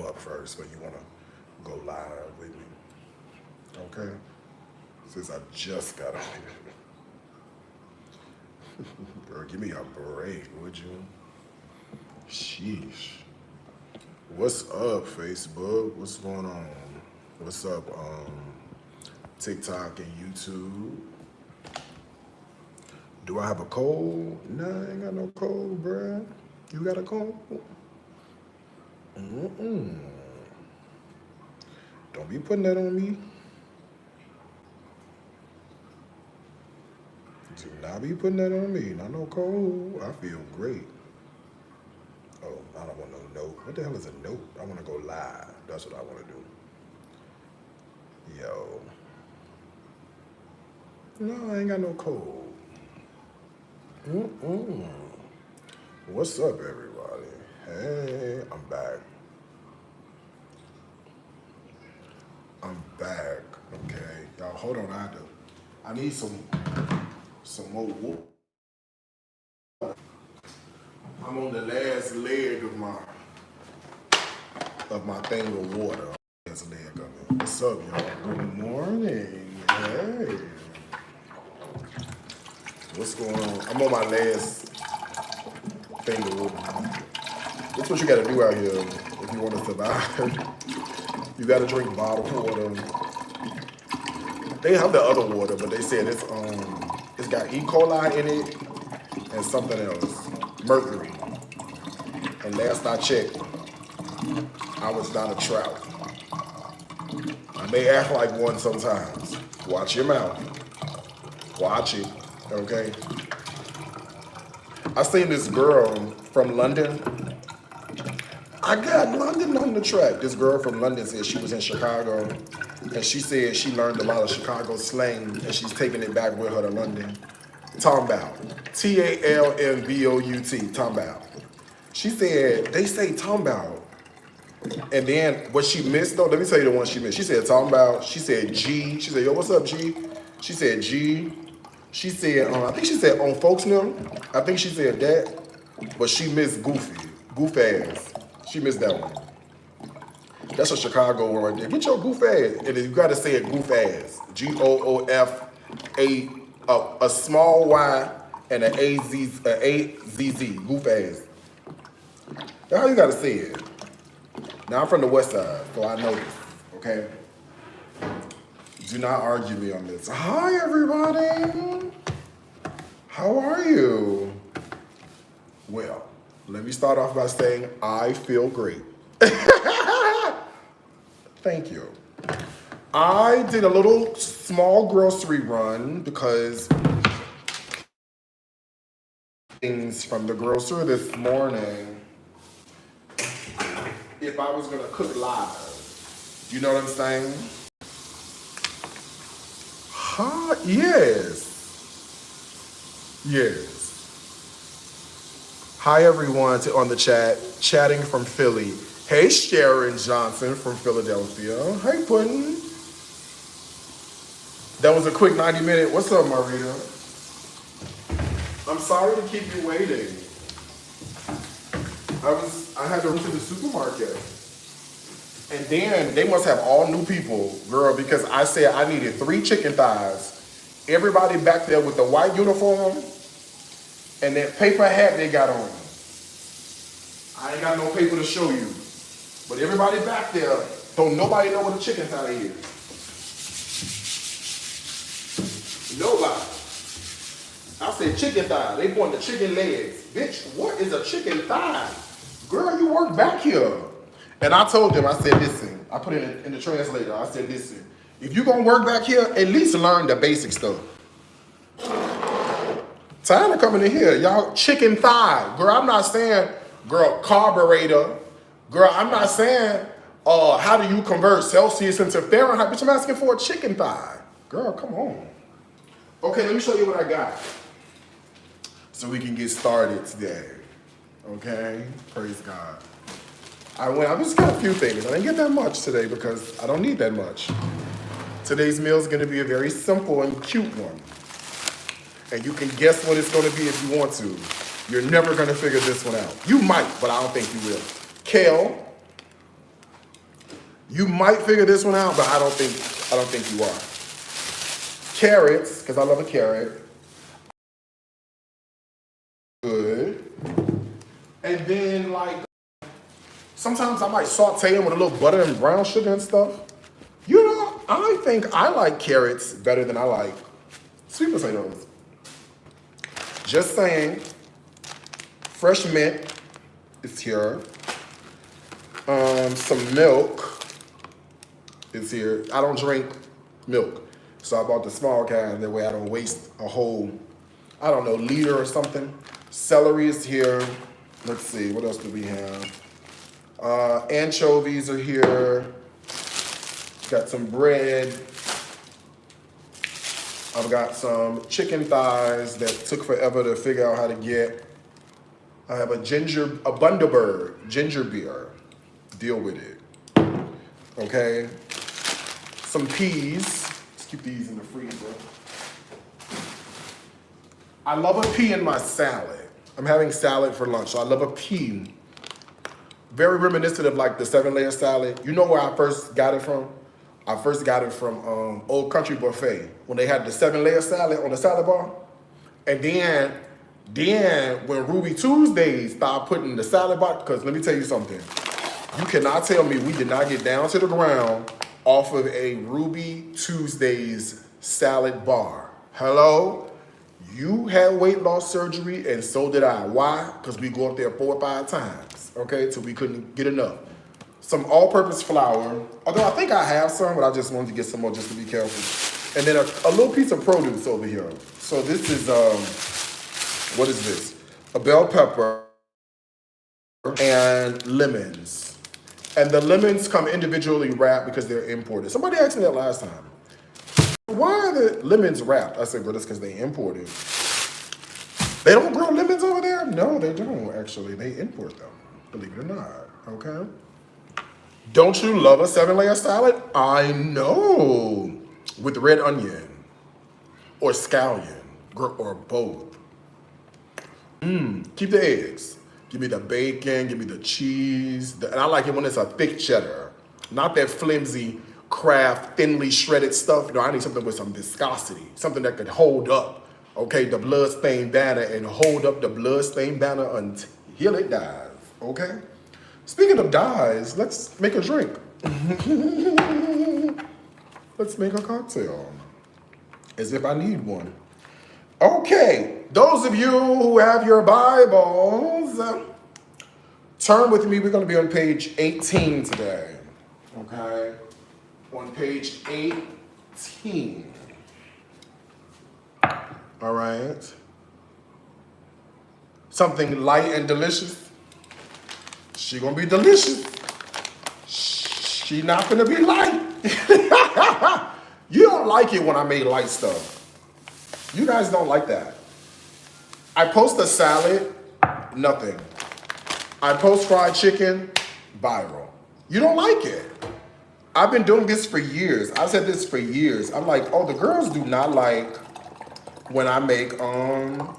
come up first, but you want to go live with me. Okay? Since I just got on here. Girl, give me a break, would you? Sheesh. What's up, Facebook? What's going on? What's up, TikTok and YouTube? Do I have a cold? Nah, I ain't got no cold, bruh. You got a cold? Mm-mm. Don't be putting that on me. Do not be putting that on me. Not no cold. I feel great. Oh, I don't want no note. What the hell is a note? I want to go live. That's what I want to do. Yo. No, I ain't got no cold. Mm-mm. What's up, everybody? Hey, I'm back. I'm back. Okay. Y'all, hold on. I need some more water. I'm on the last leg of my thing of water. Last leg of it. What's up, y'all? Good morning. Hey. What's going on? I'm on my last thing of water. That's what you gotta do out here if you want to survive. You gotta drink bottled water. They have the other water, but they said it's got E. coli in it and something else, mercury. And last I checked, I was not a trout. I may act like one sometimes. Watch your mouth. Watch it, okay? I seen this girl from London. I got London on the track. This girl from London said she was in Chicago, and she said she learned a lot of Chicago slang, and she's taking it back with her to London. Talking about Talmbout, talking about. She said, they say talking about. And then what she missed though, let me tell you the one she missed. She said talking about, she said G. She said, yo, what's up, G? She said G. She said, I think she said on folks now. I think she said that, but she missed goofy, goof ass. She missed that one. That's a Chicago word right there. Get your goof ass. And you gotta say it goof ass. Goofa, a small Y and an A-Z-Z, goof ass. That's how you gotta say it. Now I'm from the west side, so I know this, okay? Do not argue me on this. Hi, everybody. How are you? Well, let me start off by saying I feel great. Thank you. I did a little small grocery run because things from the grocer this morning. If I was gonna cook live, you know what I'm saying? Huh? Yes. Yes. Hi everyone on the chat, chatting from Philly. Hey Sharon Johnson from Philadelphia. Hey Puddin'. That was a quick 90-minute. What's up, Marita? I'm sorry to keep you waiting. I had to run to the supermarket. And then they must have all new people, girl, because I said I needed 3 chicken thighs. Everybody back there with the white uniform and that paper hat they got on. I ain't got no paper to show you. But everybody back there, don't nobody know what a chicken thigh is. Nobody. I said chicken thigh. They want the chicken legs. Bitch, what is a chicken thigh? Girl, you work back here. And I told them, I said, listen, I put it in the translator. I said, listen, if you gonna work back here, at least learn the basic stuff. Time to coming in here, y'all, chicken thigh. Girl, I'm not saying, girl, carburetor. Girl, I'm not saying, how do you convert Celsius into Fahrenheit? Bitch, I'm asking for a chicken thigh. Girl, come on. Okay, let me show you what I got. So we can get started today. Okay, praise God. I just got a few things. I didn't get that much today because I don't need that much. Today's meal is gonna be a very simple and cute one. And you can guess what it's gonna be if you want to. You're never gonna figure this one out. You might, but I don't think you will. Kale, You might figure this one out, but I don't think you are. Carrots, because I love a carrot. Good. And then like sometimes I might saute them with a little butter and brown sugar and stuff. You know, I think I like carrots better than I like sweet potatoes. Just saying. Fresh mint is here. Some milk is here. I don't drink milk, so I bought the small kind. That way I don't waste a whole, I don't know, liter or something. Celery is here. Let's see, what else do we have? Anchovies are here. Got some bread. I've got some chicken thighs that took forever to figure out how to get. I have a Bundaberg ginger beer. Deal with it. Okay. Some peas. Let's keep these in the freezer. I love a pea in my salad. I'm having salad for lunch, so I love a pea. Very reminiscent of like the 7-layer salad. You know where I first got it from? I first got it from Old Country Buffet when they had the 7-layer salad on the salad bar. And then when Ruby Tuesdays started putting the salad bar, because let me tell you something. You cannot tell me we did not get down to the ground off of a Ruby Tuesdays salad bar. Hello? You had weight loss surgery and so did I. Why? Because we go up there 4 or 5 times, okay, till we couldn't get enough. Some all-purpose flour, although I think I have some, but I just wanted to get some more just to be careful. And then a little piece of produce over here. So this is, what is this? A bell pepper and lemons. And the lemons come individually wrapped because they're imported. Somebody asked me that last time. Why are the lemons wrapped? I said, well, that's because they imported. They don't grow lemons over there? No, they don't, actually. They import them, believe it or not, okay? Don't you love a 7-layer salad? I know. With red onion or scallion or both. Keep the eggs. Give me the bacon, give me the cheese. And I like it when it's a thick cheddar. Not that flimsy, Kraft, thinly shredded stuff. No, I need something with some viscosity. Something that could hold up, okay, the blood-stained banner and hold up the blood-stained banner until it dies, okay? Speaking of dies, let's make a drink. Let's make a cocktail. As if I need one. Okay, those of you who have your Bibles, turn with me. We're going to be on page 18 today. Okay? On page 18. All right? Something light and delicious. She going to be delicious. She not going to be light. You don't like it when I make light stuff. You guys don't like that. I post a salad, nothing. I post fried chicken, viral. You don't like it. I've been doing this for years. I've said this for years. I'm like, oh, the girls do not like when I make a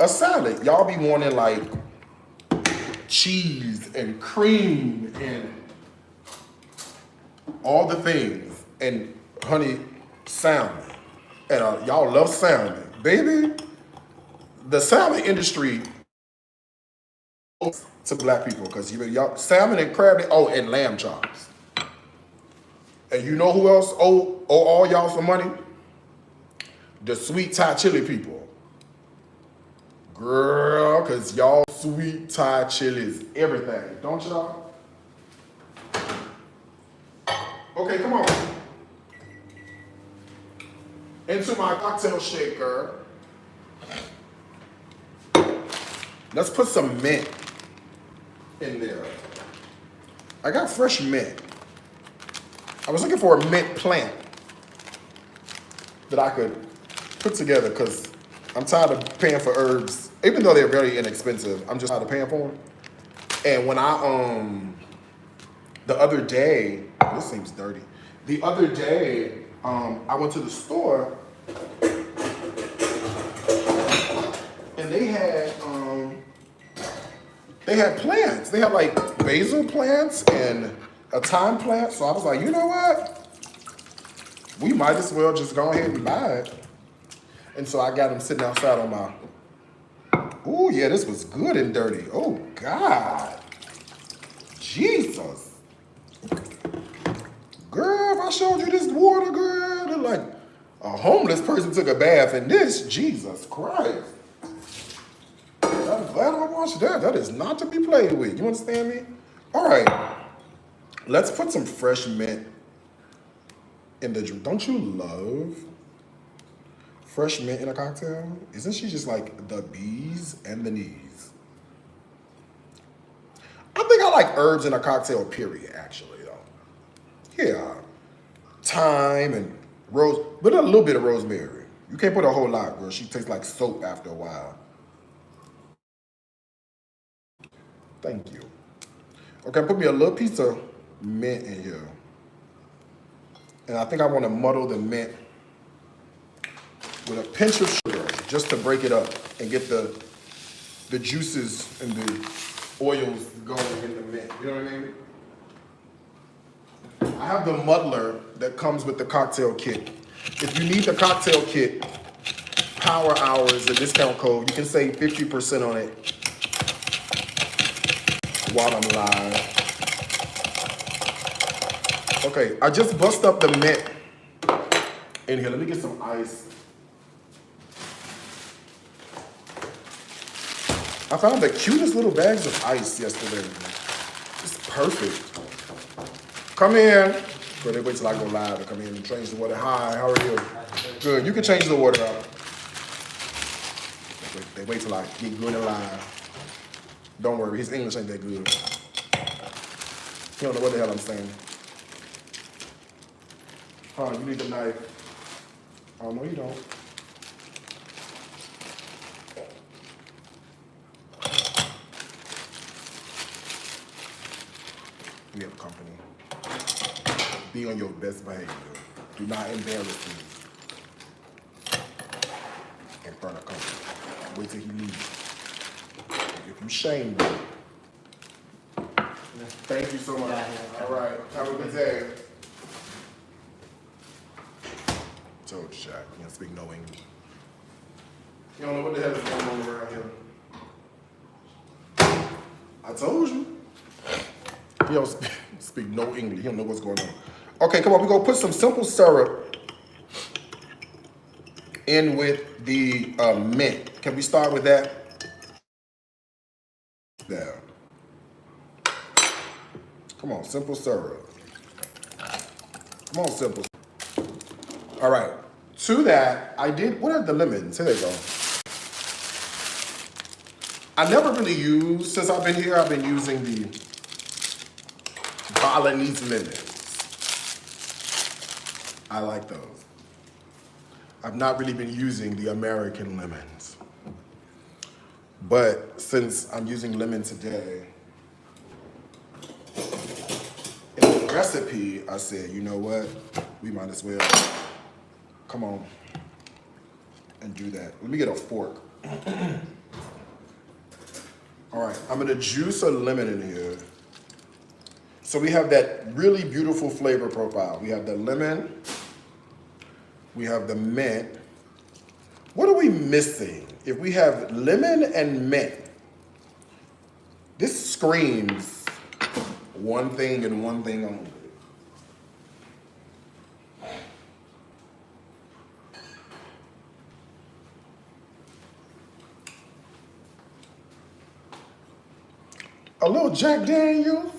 salad. Y'all be wanting like cheese and cream and all the things. And honey, salmon. And y'all love salmon. Baby, the salmon industry to black people because y'all salmon and crab, and lamb chops. And you know who else owe all y'all some money? The sweet Thai chili people. Girl, because y'all sweet Thai chili is everything, don't y'all? Okay, come on. Into my cocktail shaker. Let's put some mint in there. I got fresh mint. I was looking for a mint plant that I could put together because I'm tired of paying for herbs. Even though they're very inexpensive, I'm just tired of paying for them. And when the other day, this seems dirty. The other day, I went to the store and they had plants. They had like basil plants and a time plant. So I was like, you know what? We might as well just go ahead and buy it. And so I got them sitting outside on my, oh yeah, this was good and dirty. Oh God. Jesus. Girl, if I showed you this water, girl, they're like a homeless person took a bath in this. Jesus Christ. I'm glad I watched that. That is not to be played with. You understand me? All right. Let's put some fresh mint in the drink. Don't you love fresh mint in a cocktail? Isn't she just like the bees and the knees? I think I like herbs in a cocktail, period, actually, though. Yeah. Thyme and rose, but a little bit of rosemary. You can't put a whole lot, girl. She tastes like soap after a while. Thank you. Okay, put me a little piece of mint in here. And I think I want to muddle the mint with a pinch of sugar just to break it up and get the juices and the oils going in the mint. You know what I mean? I have the muddler that comes with the cocktail kit. If you need the cocktail kit, Power Hour is a discount code. You can save 50% on it while I'm live. Okay, I just bust up the mint in here. Let me get some ice. I found the cutest little bags of ice yesterday. It's perfect. Come in. Girl, they wait till I go live to come in and change the water. Hi, how are you? Good. You can change the water up. They wait till I get good and live. Don't worry, his English ain't that good. He don't know what the hell I'm saying. Oh, you need a knife. Oh, no, you don't. We have company. Be on your best behavior. Do not embarrass me in front of company. Wait till he leaves. If you shame me. Thank you so much. All right. Have a good day. Told you, Shaq. You don't speak no English. You don't know what the hell is going on around here. I told you. He don't speak no English. He don't know what's going on. Okay, come on. We're going to put some simple syrup in with the mint. Can we start with that? There. Come on, simple syrup. Come on, simple. All right. To that, I did, what are the lemons? Here they go. I never really used, since I've been here, I've been using the Balinese lemons. I like those. I've not really been using the American lemons. But since I'm using lemon today, in the recipe, I said, you know what? We might as well come on and do that. Let me get a fork. All right, I'm gonna juice a lemon in here. So we have that really beautiful flavor profile. We have the lemon, we have the mint. What are we missing? If we have lemon and mint, this screams one thing and one thing only. A little Jack Daniels,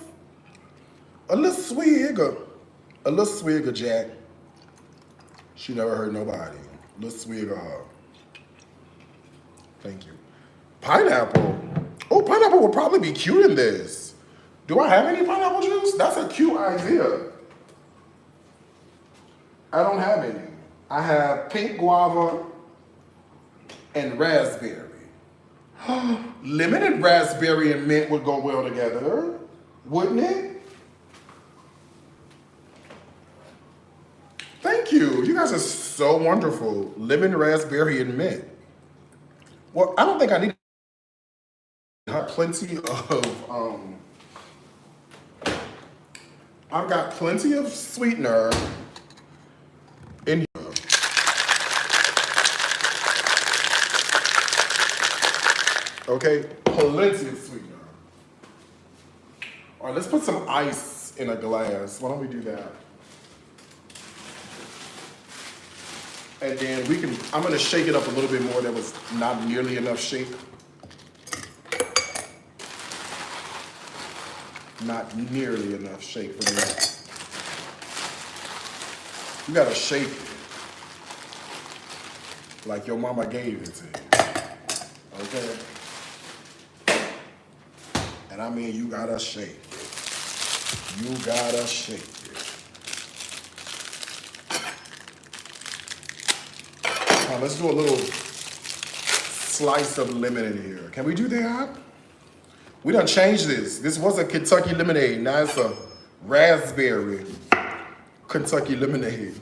a little swig of Jack. She never hurt nobody. A little swig of her. Thank you. Pineapple. Oh, pineapple would probably be cute in this. Do I have any pineapple juice? That's a cute idea. I don't have any. I have pink guava and raspberry. Lemon and raspberry and mint would go well together, wouldn't it? Thank you. You guys are so wonderful. Lemon, raspberry, and mint. Well, I don't think I need plenty of I've got plenty of sweetener in here. Okay, plenty of sweetener. All right, let's put some ice in a glass. Why don't we do that? And then I'm gonna shake it up a little bit more. There was not nearly enough shake. Not nearly enough shake for me. You gotta shake it like your mama gave it to you. Okay? And I mean, you gotta shake it. You gotta shake it. Now let's do a little slice of lemon in here. Can we do that? We done changed this. This was a Kentucky lemonade. Now it's a raspberry Kentucky lemonade.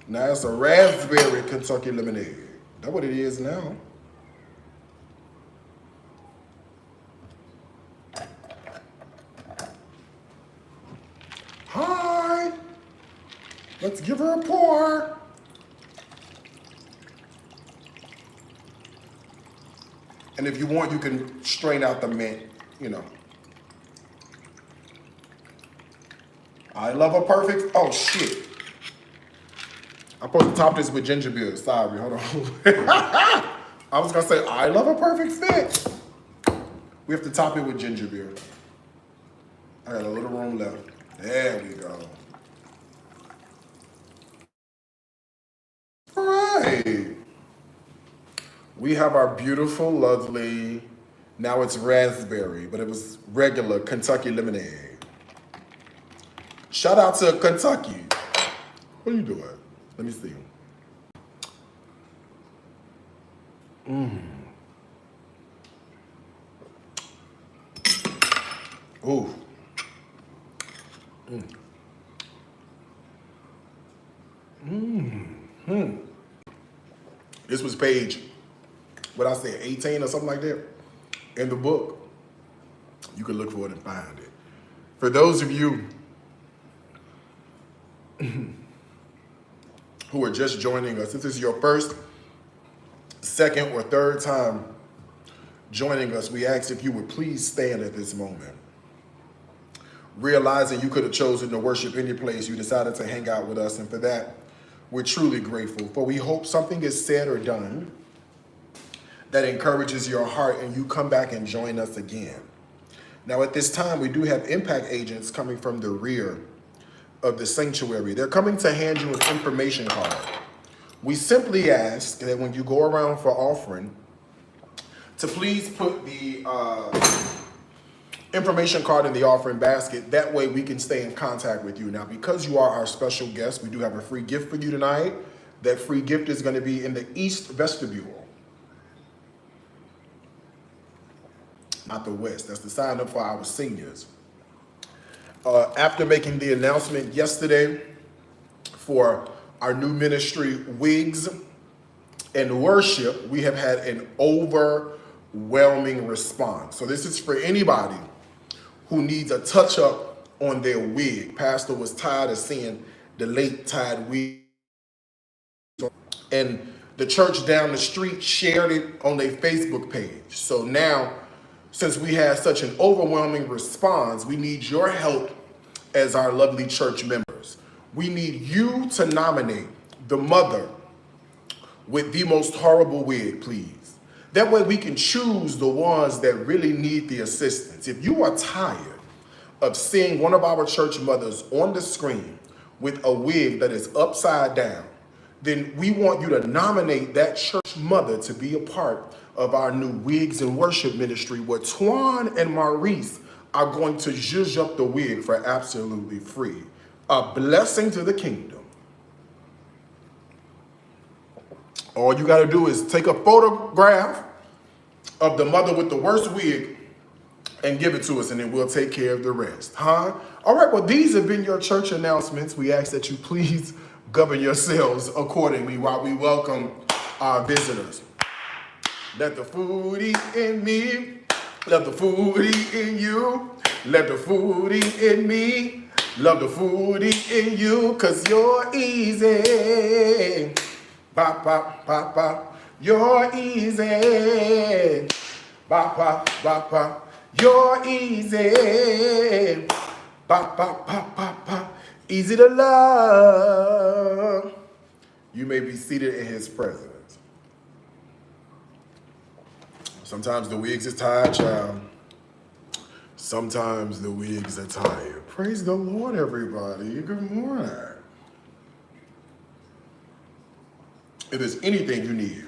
Now it's a raspberry Kentucky lemonade. That's what it is now. Hi. Let's give her a pour. And if you want, you can strain out the mint, you know. I love a perfect, oh shit. I'm supposed to top this with ginger beer, sorry, hold on. I was gonna say, I love a perfect fit. We have to top it with ginger beer. I got a little room left. There we go. All right. We have our beautiful, lovely, now it's raspberry, but it was regular Kentucky lemonade. Shout out to Kentucky. What are you doing? Let me see. Ooh. This was page, what I say, 18 or something like that in the book. You can look for it and find it. For those of you who are just joining us, if this is your first, second, or third time joining us, we ask if you would please stand at this moment. Realizing you could have chosen to worship any place, you decided to hang out with us, and for that, we're truly grateful. For we hope something is said or done that encourages your heart and you come back and join us again. Now at this time, we do have impact agents coming from the rear of the sanctuary. They're coming to hand you an information card. We simply ask that when you go around for offering, to please put the information card in the offering basket. That way we can stay in contact with you. Now, because you are our special guest, we do have a free gift for you tonight. That free gift is going to be in the East Vestibule. Not the West. That's the sign up for our seniors. After making the announcement yesterday for our new ministry, Wigs and Worship, we have had an overwhelming response. So this is for anybody who needs a touch-up on their wig. Pastor was tired of seeing the late tied wig. And the church down the street shared it on their Facebook page. So now, since we had such an overwhelming response, we need your help as our lovely church members. We need you to nominate the mother with the most horrible wig, please. That way we can choose the ones that really need the assistance. If you are tired of seeing one of our church mothers on the screen with a wig that is upside down, then we want you to nominate that church mother to be a part of our new Wigs and Worship ministry, where Twan and Maurice are going to zhuzh up the wig for absolutely free. A blessing to the kingdom. All you got to do is take a photograph of the mother with the worst wig and give it to us, and then we'll take care of the rest. All right, well, these have been your church announcements. We ask that you please govern yourselves accordingly while we welcome our visitors. Let the foodie in me. Let the foodie in you. Let the foodie in me. Love the foodie in you, cause you're easy. Bop, bop, bop, bop. You're easy. Bop, bop, bop, bop. You're easy. Bop, bop, bop, bop, bop. Easy to love. You may be seated in his presence. Sometimes the wigs is tired, child. Sometimes the wigs are tired. Praise the Lord, everybody. Good morning. If there's anything you need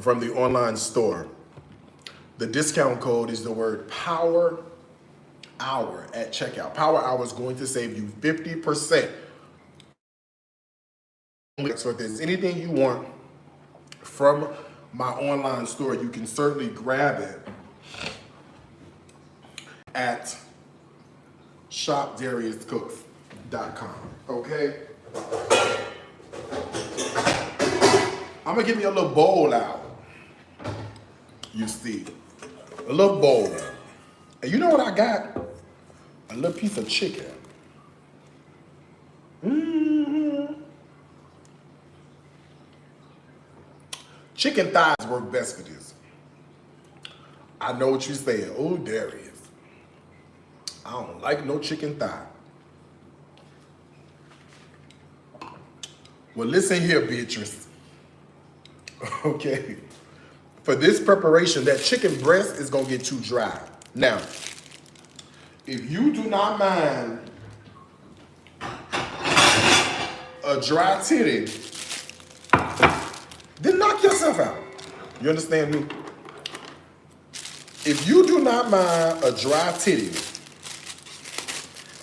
from the online store, the discount code is the word Power Hour at checkout. Power Hour is going to save you 50%. So if there's anything you want from my online store, you can certainly grab it at shopdariuscooks.com. Okay? I'm gonna give me a little bowl out. You see, a little bowl. And you know what I got? A little piece of chicken. Chicken thighs work best for this. I know what you're saying. Oh, Darius, I don't like no chicken thigh. Well, listen here, Beatrice. Okay. For this preparation, that chicken breast is gonna get too dry. Now, if you do not mind a dry titty, then knock yourself out. You understand me? If you do not mind a dry titty,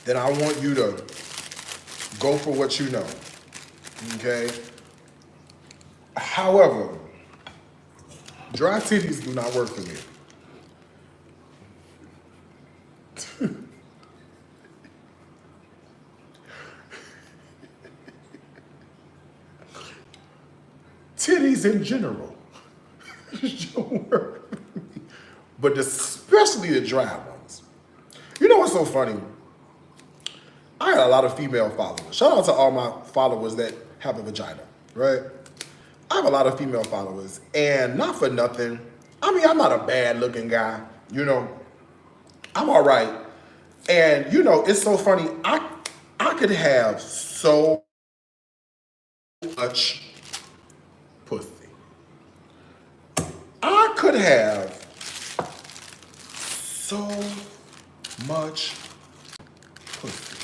then I want you to go for what you know. Okay? However, dry titties do not work for me. Titties in general don't work for me. But especially the dry ones. You know what's so funny? I got a lot of female followers. Shout out to all my followers that have a vagina, right? I have a lot of female followers, and not for nothing. I mean, I'm not a bad looking guy, you know. I'm all right. And, you know, it's so funny. I could have so much pussy. I could have so much pussy.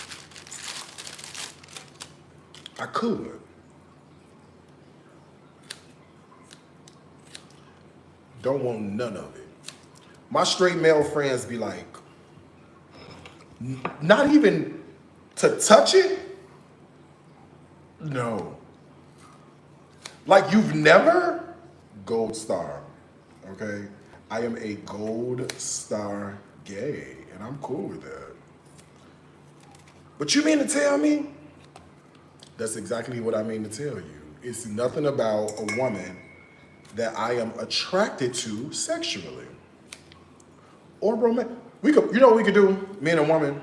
I could. Don't want none of it. My straight male friends be like, not even to touch it? No. Like you've never? Gold star, okay? I am a gold star gay, and I'm cool with that. But you mean to tell me? That's exactly what I mean to tell you. It's nothing about a woman that I am attracted to sexually or romantic. We could, you know what we could do, me and a woman?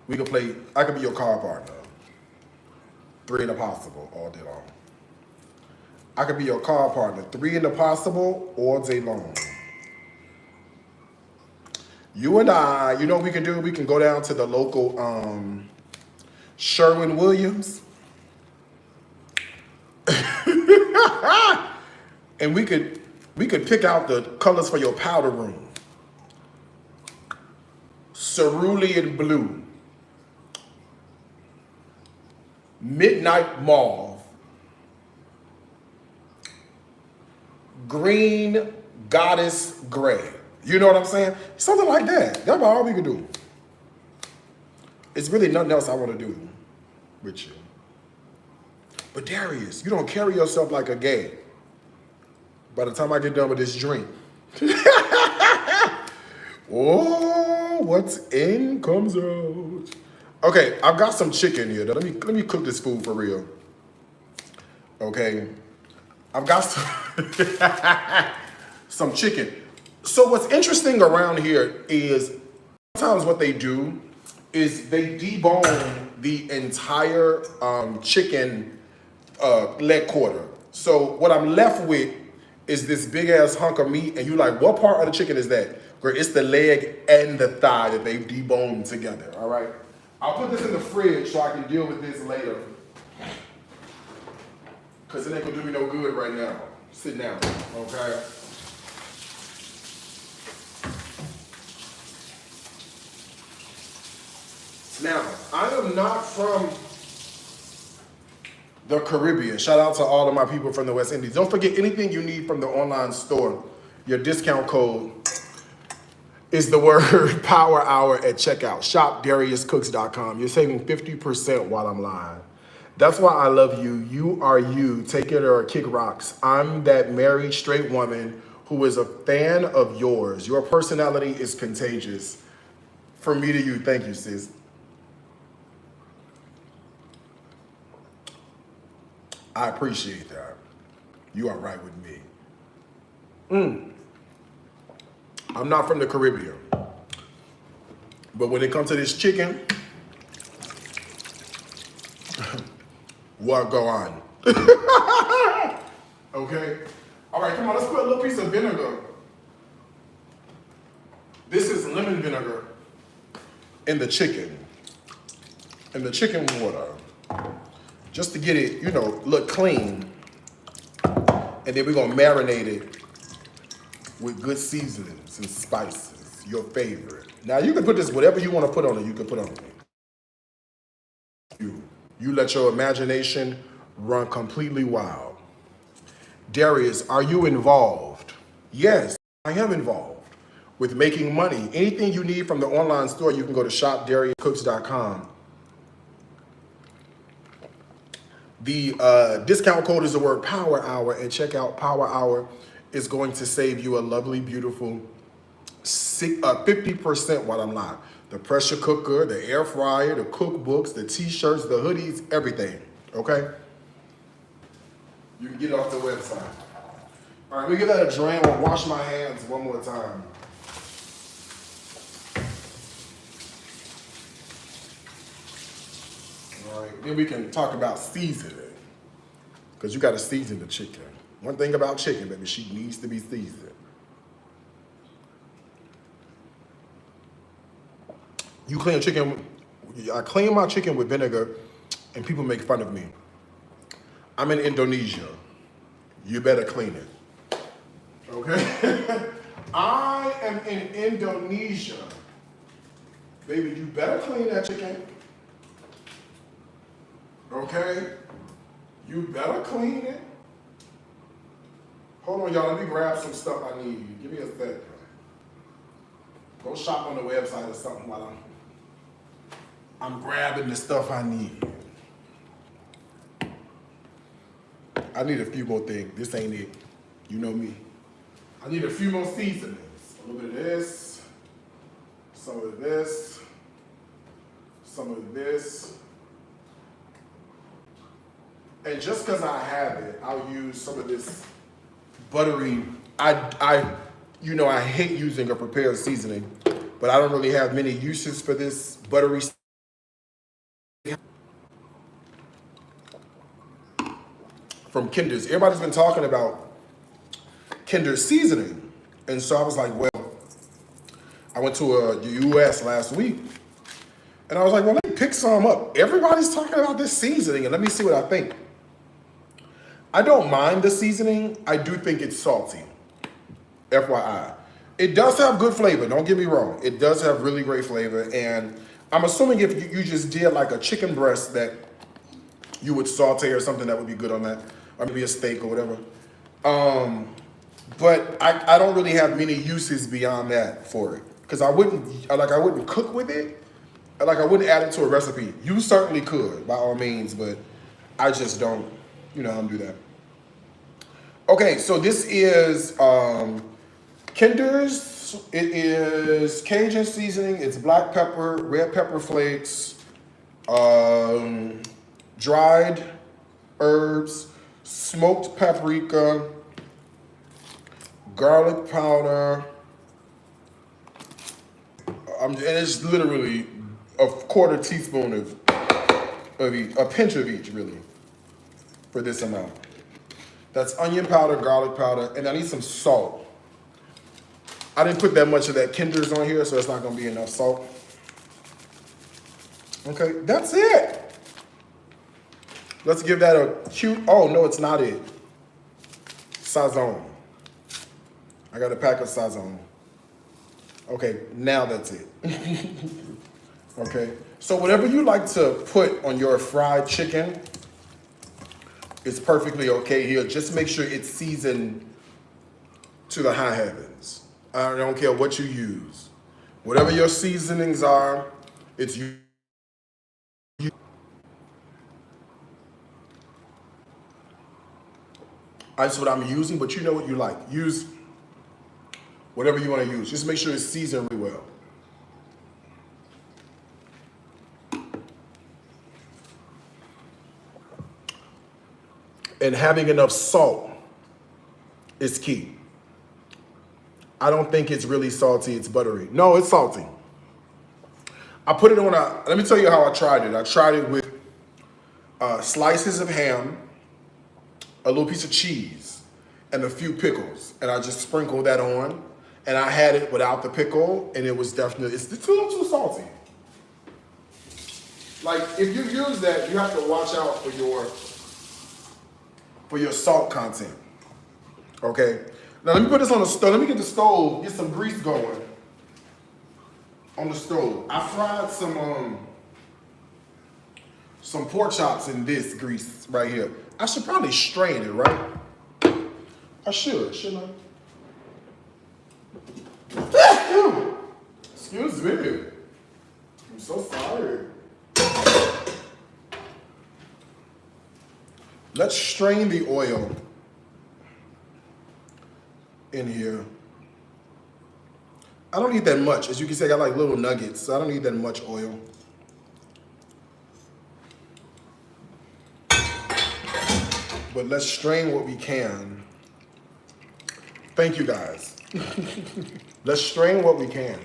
We could play, I could be your car partner. 3 in the possible all day long. I could be your car partner. 3 in the possible all day long. You and I, you know what we can do? We can go down to the local Sherwin-Williams. And we could pick out the colors for your powder room. Cerulean blue. Midnight mauve. Green goddess gray. You know what I'm saying? Something like that. That's about all we could do. It's really nothing else I want to do with you. But Darius, you don't carry yourself like a gay. By the time I get done with this drink. Oh, what's in comes out. Okay, I've got some chicken here. Let me cook this food for real. Okay. I've got some, some chicken. So what's interesting around here is sometimes what they do is they debone the entire chicken leg quarter. So what I'm left with is this big ass hunk of meat, and you like, what part of the chicken is that? Girl, it's the leg and the thigh that they've deboned together, all right? I'll put this in the fridge so I can deal with this later. Because it ain't gonna do me no good right now. Sit down, okay? Now, I am not from the Caribbean. Shout out to all of my people from the West Indies. Don't forget, anything you need from the online store, your discount code is the word Power Hour at checkout. Shop DariusCooks.com. You're saving 50% while I'm live. That's why I love you. You are you. Take it or kick rocks. I'm that married straight woman who is a fan of yours. Your personality is contagious. From me to you, thank you, sis. I appreciate that. You are right with me. I'm not from the Caribbean. But when it comes to this chicken, what go on? Okay? All right, come on, let's put a little piece of vinegar. This is lemon vinegar in the chicken water. Just to get it, look clean. And then we're gonna marinate it with good seasonings and spices, your favorite. Now you can put this, whatever you wanna put on it, you can put on it. You let your imagination run completely wild. Darius, are you involved? Yes, I am involved with making money. Anything you need from the online store, you can go to shopdariuscooks.com. The discount code is the word Power Hour, and checkout. Power Hour is going to save you a lovely, beautiful 50% while I'm live. The pressure cooker, the air fryer, the cookbooks, the t-shirts, the hoodies, everything, okay? You can get it off the website. All right, we give that a drain. We'll wash my hands one more time. All right, then we can talk about seasoning, because you got to season the chicken. One thing about chicken, baby, she needs to be seasoned. You clean chicken, I clean my chicken with vinegar, and people make fun of me. I'm in Indonesia. You better clean it. Okay? I am in Indonesia. Baby, you better clean that chicken. Okay? You better clean it. Hold on, y'all. Let me grab some stuff I need. Give me a second. Go shop on the website or something while I'm grabbing the stuff I need. I need a few more things. This ain't it. You know me. I need a few more seasonings. A little bit of this, some of this, some of this. And just because I have it, I'll use some of this buttery. I hate using a prepared seasoning, but I don't really have many uses for this buttery. From Kinder's. Everybody's been talking about Kinder's seasoning. And so I was like, well, I went to the US last week, and I was like, well, let me pick some up. Everybody's talking about this seasoning, and let me see what I think. I don't mind the seasoning. I do think it's salty, FYI. It does have good flavor, don't get me wrong. It does have really great flavor, and I'm assuming if you just did like a chicken breast that you would saute or something, that would be good on that, or maybe a steak or whatever. But I don't really have many uses beyond that for it, because I wouldn't cook with it. Like, I wouldn't add it to a recipe. You certainly could, by all means, but I just don't, I don't do that. Okay, so this is Kinder's. It is Cajun seasoning. It's black pepper, red pepper flakes, dried herbs, smoked paprika, garlic powder, and it's literally a quarter teaspoon of each, a pinch of each, really, for this amount. That's onion powder, garlic powder, and I need some salt. I didn't put that much of that Kinder's on here, so it's not gonna be enough salt. Okay, that's it. Let's give that a cute, oh no, it's not it. Sazon. I got a pack of Sazon. Okay, now that's it. Okay, so whatever you like to put on your fried chicken is perfectly okay here. Just make sure it's seasoned to the high heavens. I don't care what you use. Whatever your seasonings are, it's you. That's what I'm using, but you know what you like. Use whatever you want to use. Just make sure it's seasoned really well. And having enough salt is key. I don't think it's really salty, it's buttery. No, it's salty. I put it on let me tell you how I tried it. I tried it with slices of ham, a little piece of cheese, and a few pickles. And I just sprinkled that on. And I had it without the pickle, and it was definitely, it's a little too salty. Like, if you use that, you have to watch out for your salt content. Okay? Now let me put this on the stove. Let me get the stove, get some grease going on the stove. I fried some pork chops in this grease right here. I should probably strain it, right? I should, shouldn't I? Excuse me. I'm so sorry. Let's strain the oil in here. I don't need that much. As you can see, I got like little nuggets, so I don't need that much oil. But let's strain what we can. Thank you, guys. Let's strain what we can.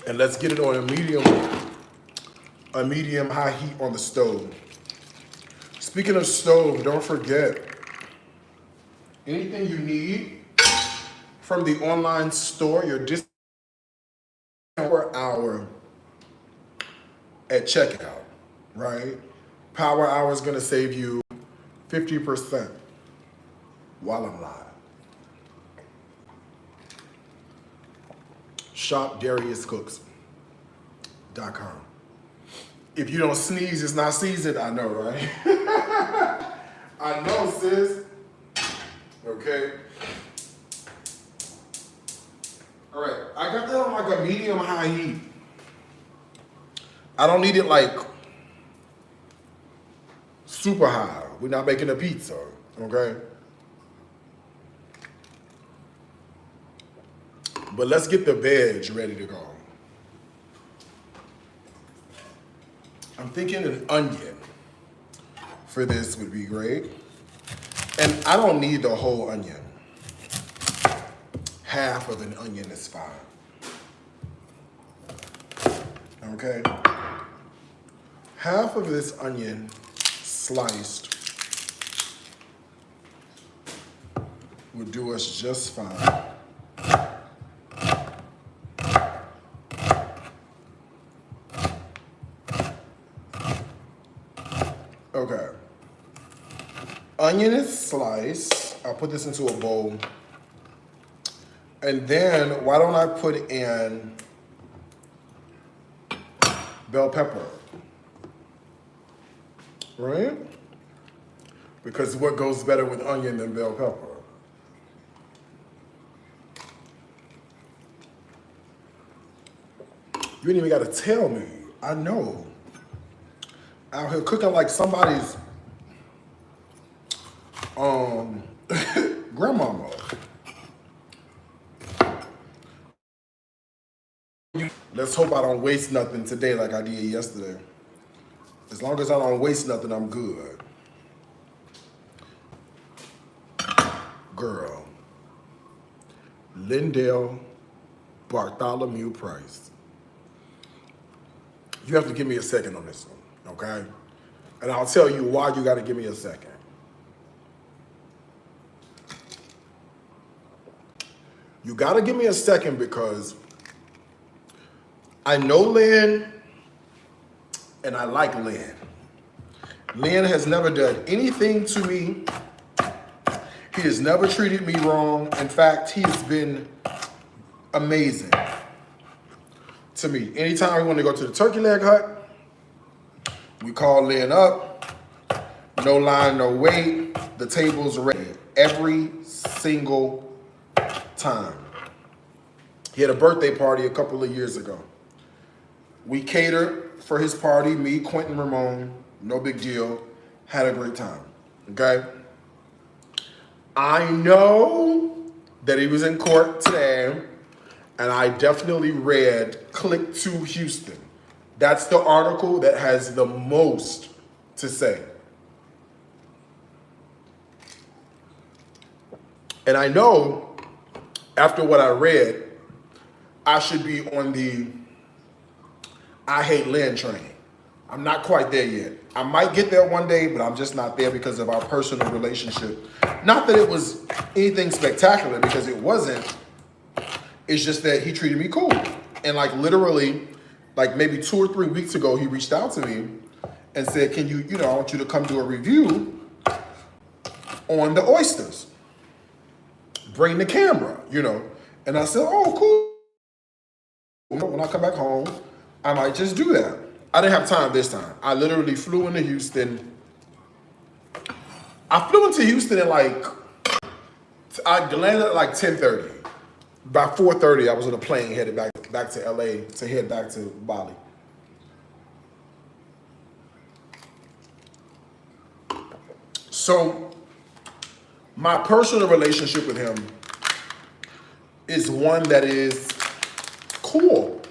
And let's get it on a medium high heat on the stove. Speaking of stove, don't forget, anything you need from the online store, your discount per hour at checkout, right? Power Hour is gonna save you 50% while I'm live. Shop DariusCooks.com. If you don't sneeze, it's not seasoned. I know, right? I know, sis. Okay. All right, I got that on like a medium high heat. I don't need it like super high. We're not making a pizza, okay? But let's get the veg ready to go. I'm thinking an onion for this would be great. And I don't need the whole onion. Half of an onion is fine. Okay? Half of this onion sliced would do us just fine. Okay. Onion is sliced. I'll put this into a bowl. And then, why don't I put in bell pepper? Right? Because what goes better with onion than bell pepper? You ain't even gotta tell me. I know. Out here cooking like somebody's grandmama. Let's hope I don't waste nothing today like I did yesterday. As long as I don't waste nothing, I'm good. Girl. Lindell Bartholomew Price. You have to give me a second on this one, okay? And I'll tell you why you got to give me a second. You got to give me a second because I know Lynn and I like Lynn. Lynn has never done anything to me. He has never treated me wrong. In fact, he has been amazing to me. Anytime we want to go to the turkey leg hut, we call Lynn up. No line, no wait. The table's ready every single time. He had a birthday party a couple of years ago. We catered for his party, me, Quentin, Ramon, no big deal. Had a great time, okay? I know that he was in court today, and I definitely read Click to Houston. That's the article that has the most to say. And I know after what I read, I should be on the I hate Lynn train. I'm not quite there yet. I might get there one day, but I'm just not there because of our personal relationship. Not that it was anything spectacular, because it wasn't. It's just that he treated me cool. And like literally, like maybe 2 or 3 weeks ago, he reached out to me and said, can you, I want you to come do a review on the oysters. Bring the camera, And I said, oh, cool. When I come back home, I might just do that. I didn't have time this time. I literally flew into Houston. I flew into Houston at I landed at like 10:30. By 4:30, I was on a plane headed back to LA to head back to Bali. So my personal relationship with him is one that is cool,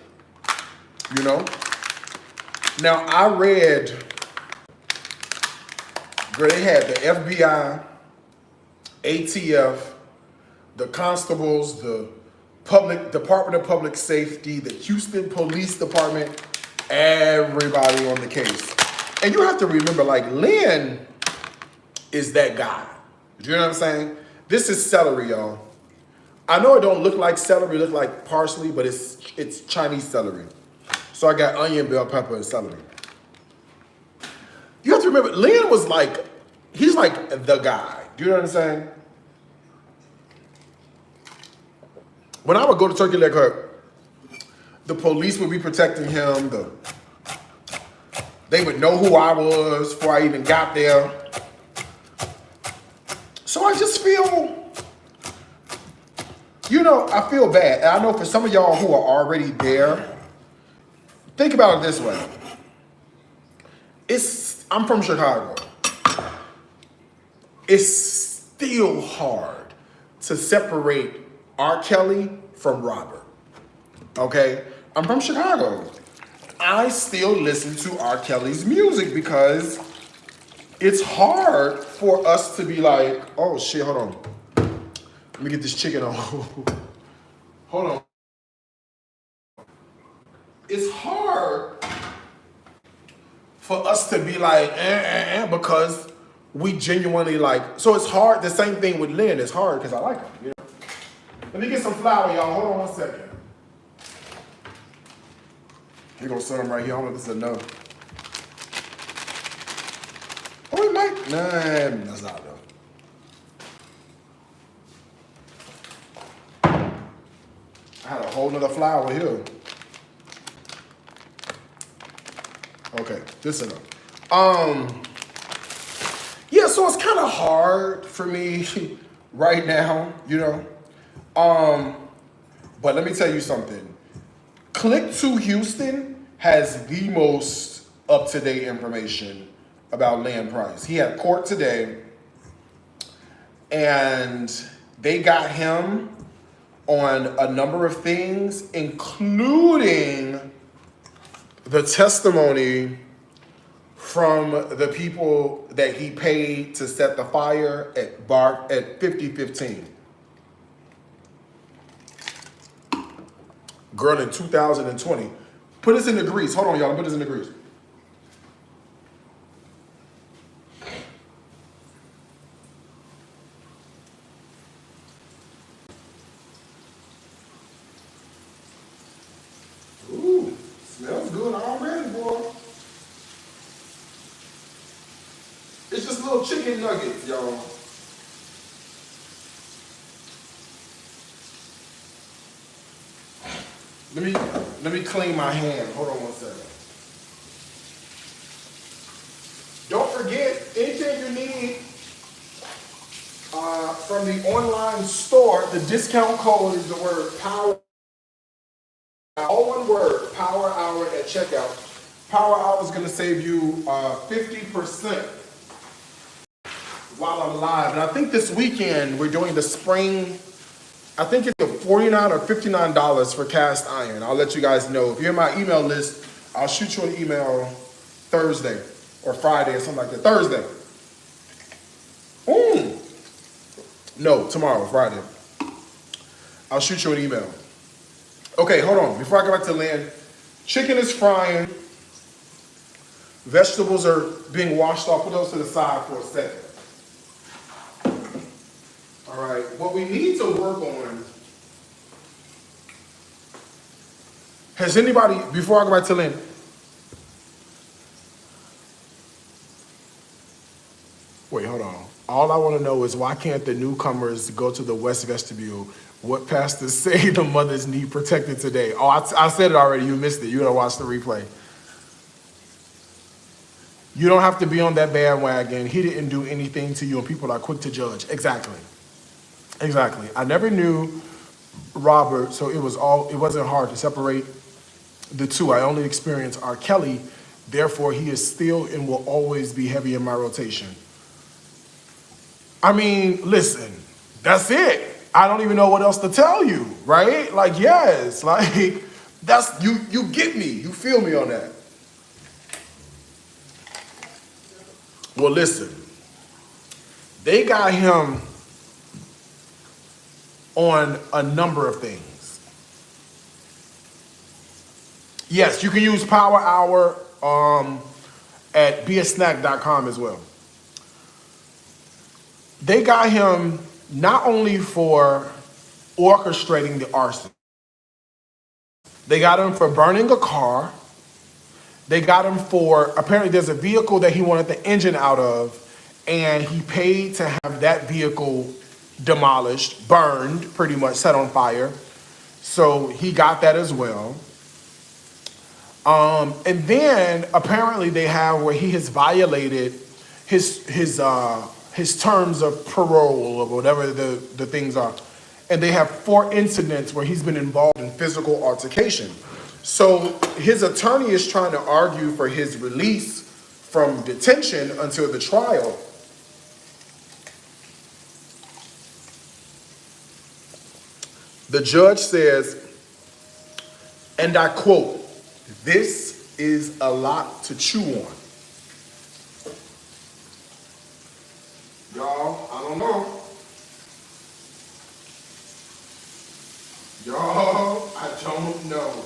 Now, I read where they had the FBI, ATF, the constables, the Department of Public Safety, the Houston Police Department, everybody on the case. And you have to remember, Lynn is that guy. Do you know what I'm saying? This is celery, y'all. I know it don't look like celery, it looks like parsley, but it's Chinese celery. So I got onion, bell pepper, and celery. You have to remember, Lynn was he's like the guy. Do you know what I'm saying? When I would go to Turkey Leg Hut, the police would be protecting him. They would know who I was before I even got there. So I just feel, I feel bad. And I know for some of y'all who are already there, think about it this way. I'm from Chicago. It's still hard to separate R. Kelly from Robert. Okay? I'm from Chicago. I still listen to R. Kelly's music because it's hard for us to be like, oh shit, hold on. Let me get this chicken on. Hold on. It's hard for us to be like, because we genuinely so it's hard. The same thing with Lynn. It's hard because I like him. Let me get some flour, y'all. Hold on 1 second. Here goes some right here. I don't know if this is enough. Oh, it might. Nah, that's not enough. I had a whole nother flour here. Okay, this is enough. Yeah, so it's kind of hard for me right now, But let me tell you something. Click to Houston has the most up-to-date information about Lynn Price. He had court today, and they got him on a number of things, including the testimony from the people that he paid to set the fire at 5015. Girl, in 2020. Put this in the grease. Hold on, y'all. Put this in the grease. Ooh, smells good already, boy. It's just little chicken nuggets, y'all. Let me clean my hand. Hold on one second. Don't forget, anything you need from the online store, the discount code is the word power. All one word, power hour at checkout. Power hour is going to save you 50% while I'm live. And I think this weekend we're doing the spring. I think it's $49 or $59 for cast iron. I'll let you guys know. If you're in my email list, I'll shoot you an email Thursday or Friday or something like that. Thursday. No, tomorrow, Friday. I'll shoot you an email. Okay, hold on. Before I go back to land, chicken is frying. Vegetables are being washed off. Put those to the side for a second. All right, what we need to work on, has anybody, before I go back to Lynn, wait, hold on. All I want to know is why can't the newcomers go to the West Vestibule? What pastors say the mothers need protected today? Oh, I said it already. You missed it. You gotta watch the replay. You don't have to be on that bandwagon. He didn't do anything to you, and people are quick to judge. Exactly. Exactly. I never knew Robert, so it wasn't hard to separate the two. I only experienced R. Kelly, therefore he is still and will always be heavy in my rotation. I mean, listen, that's it. I don't even know what else to tell you, right? Like, yes, like that's you get me. You feel me on that. Well, listen. They got him on a number of things. Yes, you can use Power Hour at beasnack.com as well. They got him not only for orchestrating the arson, they got him for burning a car. They got him for, apparently there's a vehicle that he wanted the engine out of, and he paid to have that vehicle demolished, burned, pretty much set on fire. So he got that as well. And then apparently they have where he has violated his terms of parole or whatever the things are. And they have 4 incidents where he's been involved in physical altercation. So his attorney is trying to argue for his release from detention until the trial. The judge says, and I quote, "This is a lot to chew on." Y'all, I don't know. Y'all, I don't know.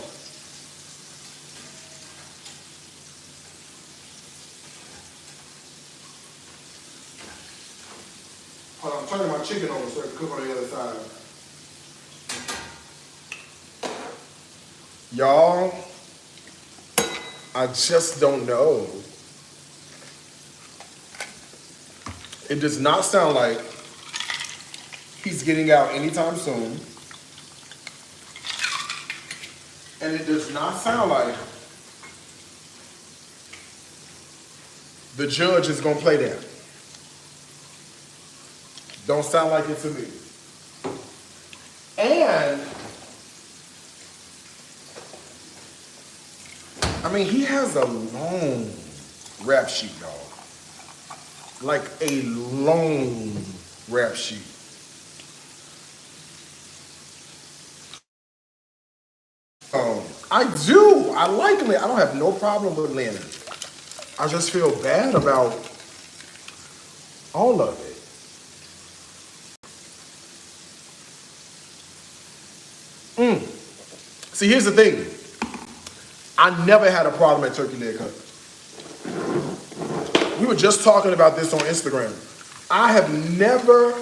Hold on, I'm turning my chicken over so I can cook on the other side. Y'all, I just don't know. It does not sound like he's getting out anytime soon. And it does not sound like the judge is going to play that. Don't sound like it to me. And I mean, he has a long rap sheet, y'all. Like a long rap sheet. I do. I like Lynn. I don't have no problem with Lynn. I just feel bad about all of it. See, here's the thing. I never had a problem at Turkey Leg Hut. We were just talking about this on Instagram. I have never,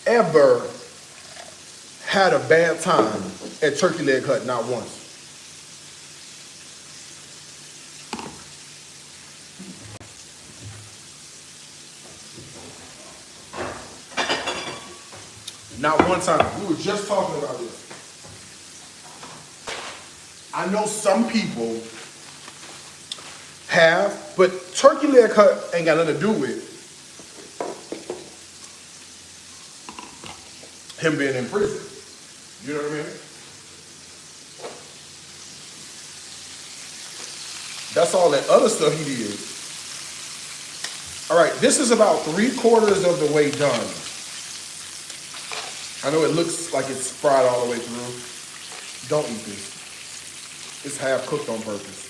ever had a bad time at Turkey Leg Hut, not once. Not one time. We were just talking about this. I know some people have, but Turkey Leg Hut ain't got nothing to do with him being in prison. You know what I mean? That's all that other stuff he did. All right, this is about 3/4 of the way done. I know it looks like it's fried all the way through. Don't eat this. It's half cooked on purpose.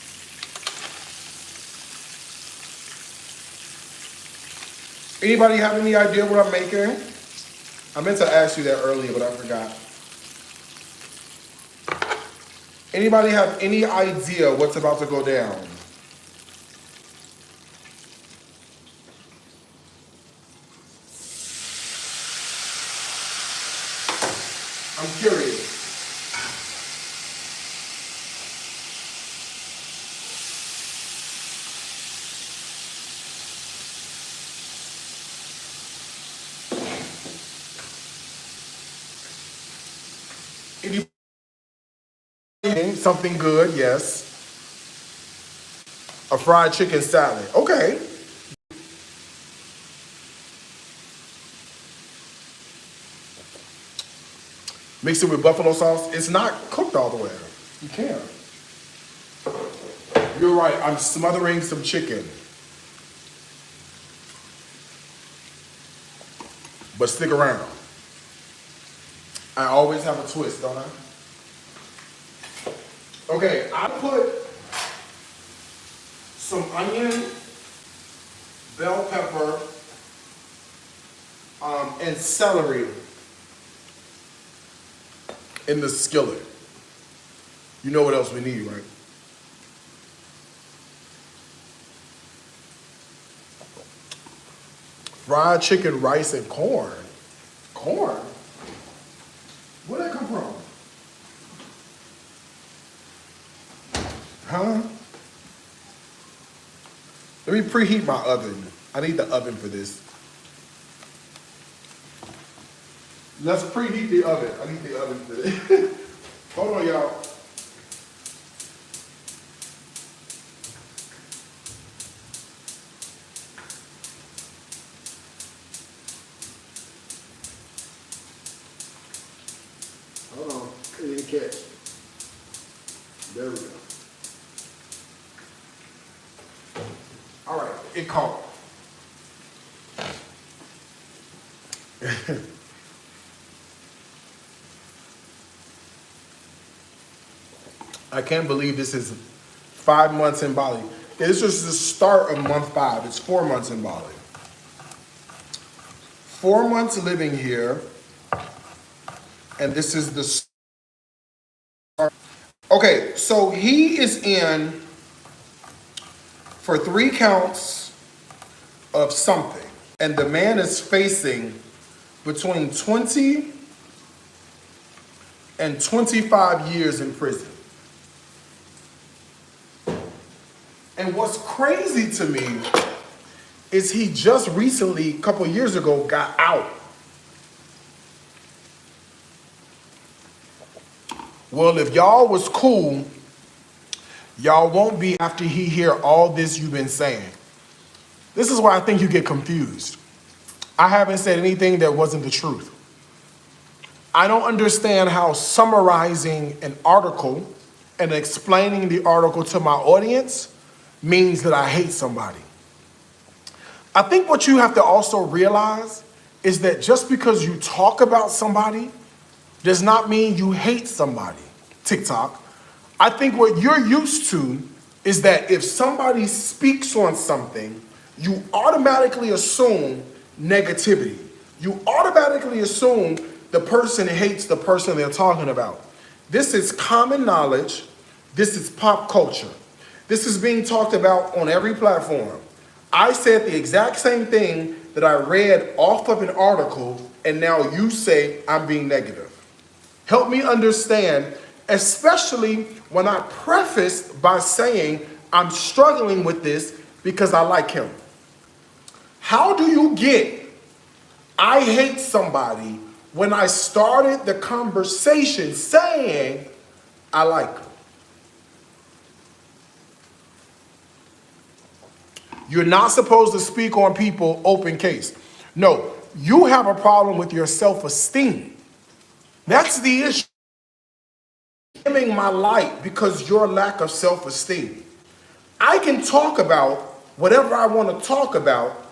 Anybody have any idea what I'm making? I meant to ask you that earlier, but I forgot. Anybody have any idea what's about to go down? I'm curious. Something good, yes. A fried chicken salad. Okay. Mix it with buffalo sauce. It's not cooked all the way. You can't. You're right. I'm smothering some chicken. But stick around. I always have a twist, don't I? Okay, I put some onion, bell pepper, and celery in the skillet. You know what else we need, right? Fried chicken, rice, and corn. Corn? Where'd that come from? Huh? Let me preheat my oven. I need the oven for this. Let's preheat the oven. I need the oven for this. Hold on, y'all. Hold on. I didn't catch. There we go. All right, it caught. I can't believe this is 5 months in Bali. This is the start of month 5. It's 4 months in Bali. 4 months living here, and this is the start. Okay, so he is in for 3 counts of something, and the man is facing between 20 and 25 years in prison. And what's crazy to me is he just recently, a couple years ago, got out. Well, if y'all was cool, y'all won't be after he hear all this you've been saying. This is why I think you get confused. I haven't said anything that wasn't the truth. I don't understand how summarizing an article and explaining the article to my audience means that I hate somebody. I think what you have to also realize is that just because you talk about somebody does not mean you hate somebody. TikTok. I think what you're used to is that if somebody speaks on something, you automatically assume negativity. You automatically assume the person hates the person they're talking about. This is common knowledge. This is pop culture. This is being talked about on every platform. I said the exact same thing that I read off of an article, and now you say I'm being negative. Help me understand, especially when I prefaced by saying I'm struggling with this because I like him. How do you get I hate somebody when I started the conversation saying I like them? You're not supposed to speak on people open case. No, you have a problem with your self-esteem. That's the issue. Dimming my light because your lack of self-esteem. I can talk about whatever I want to talk about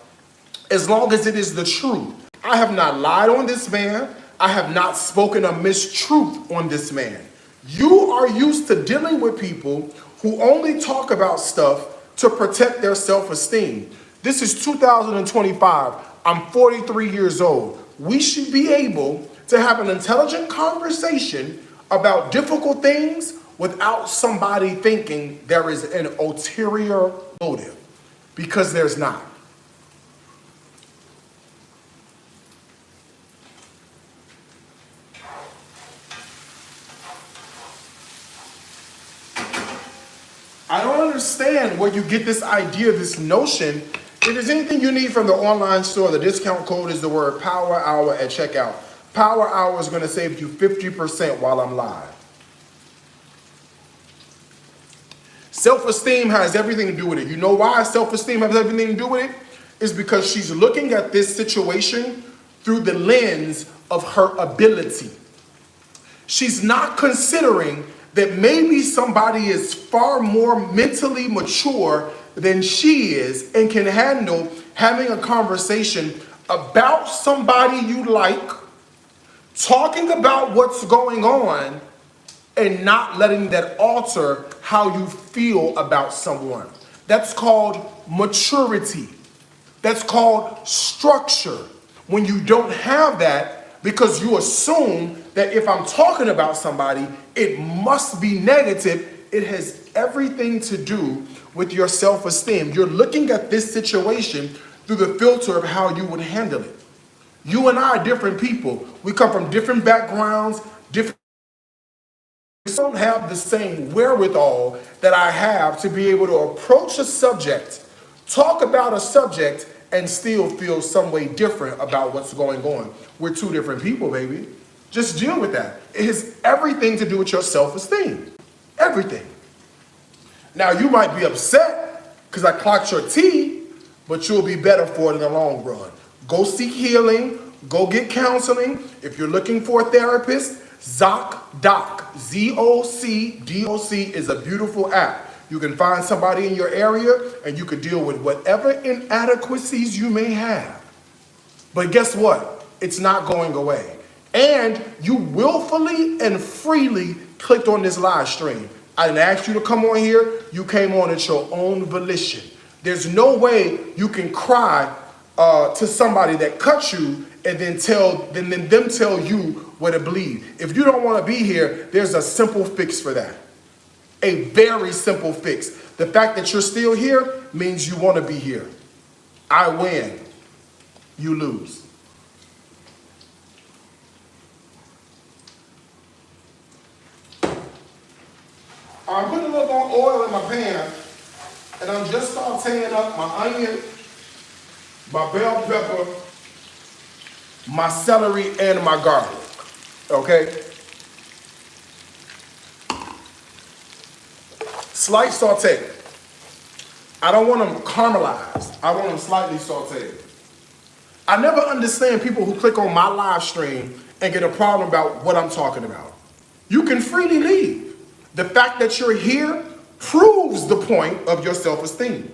as long as it is the truth. I have not lied on this man. I have not spoken a mistruth on this man. You are used to dealing with people who only talk about stuff to protect their self-esteem. This is 2025. I'm 43 years old. We should be able to have an intelligent conversation about difficult things without somebody thinking there is an ulterior motive, because there's not. I don't understand where you get this idea, this notion. If there's anything you need from the online store, the discount code is the word Power Hour at checkout. Power Hour is going to save you 50% while I'm live. Self-esteem has everything to do with it. You know why self-esteem has everything to do with it? It's because she's looking at this situation through the lens of her ability. She's not considering that maybe somebody is far more mentally mature than she is and can handle having a conversation about somebody you like, talking about what's going on, and not letting that alter how you feel about someone. That's called maturity. That's called structure. When you don't have that, because you assume that if I'm talking about somebody, it must be negative, it has everything to do with your self-esteem. You're looking at this situation through the filter of how you would handle it. You and I are different people. We come from different backgrounds, different. We don't have the same wherewithal that I have to be able to approach a subject, talk about a subject, and still feel some way different about what's going on. We're two different people, baby. Just deal with that. It has everything to do with your self-esteem. Everything. Now, you might be upset because I clocked your T, but you'll be better for it in the long run. Go seek healing. Go get counseling. If you're looking for a therapist, ZocDoc, Z-O-C-D-O-C is a beautiful app. You can find somebody in your area and you can deal with whatever inadequacies you may have. But guess what? It's not going away. And you willfully and freely clicked on this live stream. I didn't ask you to come on here. You came on at your own volition. There's no way you can cry to somebody that cut you and then them tell you what to believe. If you don't want to be here, there's a simple fix for that. A very simple fix. The fact that you're still here means you want to be here. I win. You lose. I'm putting a little more oil in my pan, and I'm just sauteing up my onion, my bell pepper, my celery, and my garlic. Okay? Slight saute. I don't want them caramelized. I want them slightly sauteed. I never understand people who click on my live stream and get a problem about what I'm talking about. You can freely leave. The fact that you're here proves the point of your self-esteem.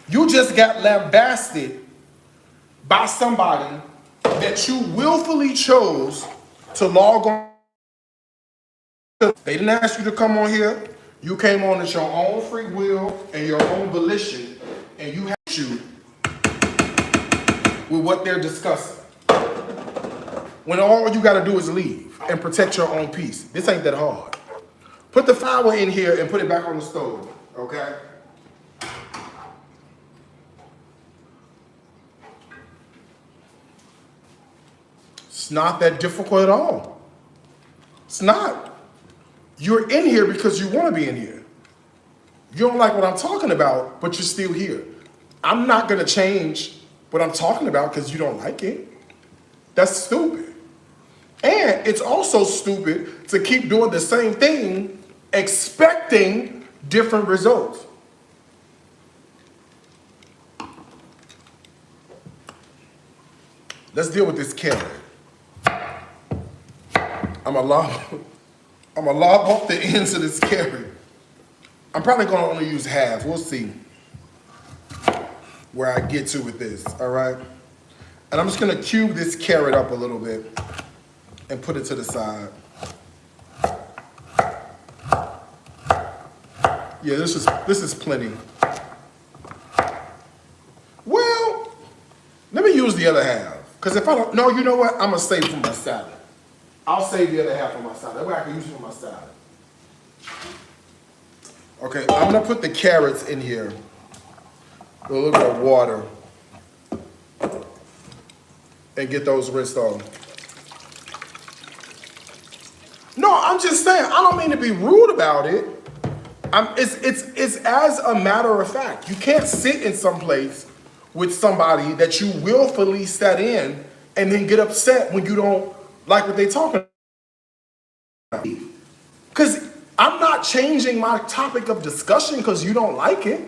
You just got lambasted by somebody that you willfully chose to log on. They didn't ask you to come on here. You came on at your own free will and your own volition, and you have to with what they're discussing. When all you gotta do is leave and protect your own peace. This ain't that hard. Put the flour in here and put it back on the stove, okay? It's not that difficult at all. It's not. You're in here because you want to be in here. You don't like what I'm talking about, but you're still here. I'm not going to change what I'm talking about because you don't like it. That's stupid. And it's also stupid to keep doing the same thing expecting different results. Let's deal with this carrot. I'm gonna lob off the ends of this carrot. I'm probably gonna only use half. We'll see where I get to with this, all right? And I'm just gonna cube this carrot up a little bit and put it to the side. Yeah, this is plenty. Well, let me use the other half. Because if I don't, no, you know what? I'm gonna save it for my salad. I'll save the other half for my salad. That way I can use it for my salad. Okay, I'm gonna put the carrots in here with a little bit of water and get those rinsed off. No, I'm just saying, I don't mean to be rude about it. It's as a matter of fact. You can't sit in some place with somebody that you willfully sat in and then get upset when you don't like what they talking about. Because I'm not changing my topic of discussion because you don't like it.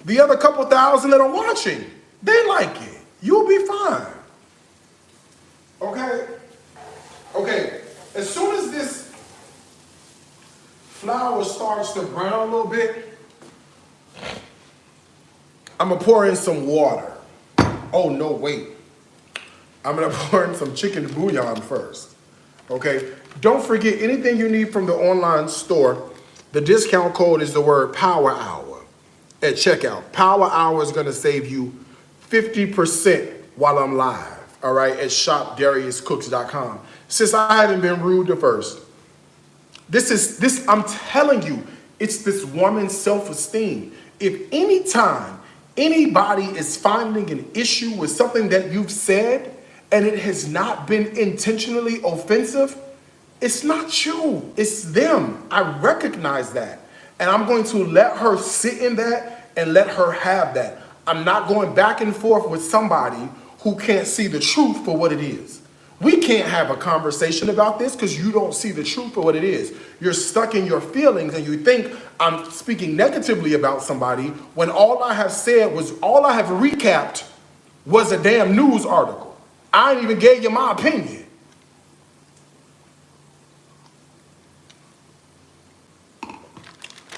The other couple thousand that are watching, they like it. You'll be fine. Okay? Okay, as soon as this flour starts to brown a little bit, I'm gonna pour in some water. Oh, no, wait. I'm gonna pour in some chicken bouillon first, okay? Don't forget, anything you need from the online store, the discount code is the word Power Hour at checkout. Power Hour is gonna save you 50% while I'm live, all right, at shopdariuscooks.com. Since I haven't been rude at first, I'm telling you, it's this woman's self-esteem. If any time anybody is finding an issue with something that you've said and it has not been intentionally offensive, it's not you, it's them. I recognize that. And I'm going to let her sit in that and let her have that. I'm not going back and forth with somebody who can't see the truth for what it is. We can't have a conversation about this because you don't see the truth for what it is. You're stuck in your feelings and you think I'm speaking negatively about somebody when all I have recapped was a damn news article. I ain't even gave you my opinion.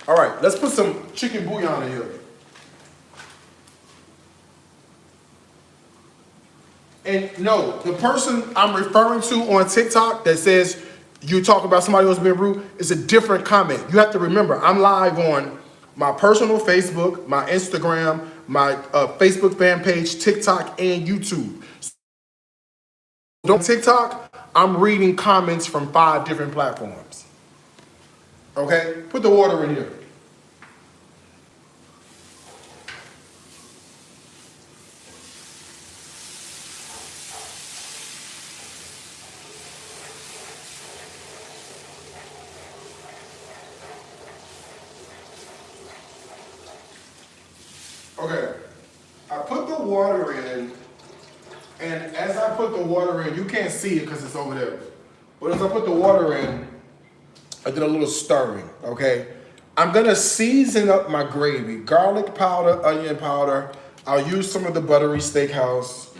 All right, let's put some chicken bouillon in here. And no, the person I'm referring to on TikTok that says you talk about somebody else being rude is a different comment. You have to remember, I'm live on my personal Facebook, my Instagram, my Facebook fan page, TikTok, and YouTube. So on TikTok, I'm reading comments from 5 different platforms. Okay? Put the water in here. Okay, I put the water in, and as I put the water in, you can't see it because it's over there, but as I put the water in, I did a little stirring, okay? I'm gonna season up my gravy. Garlic powder, onion powder. I'll use some of the buttery steakhouse.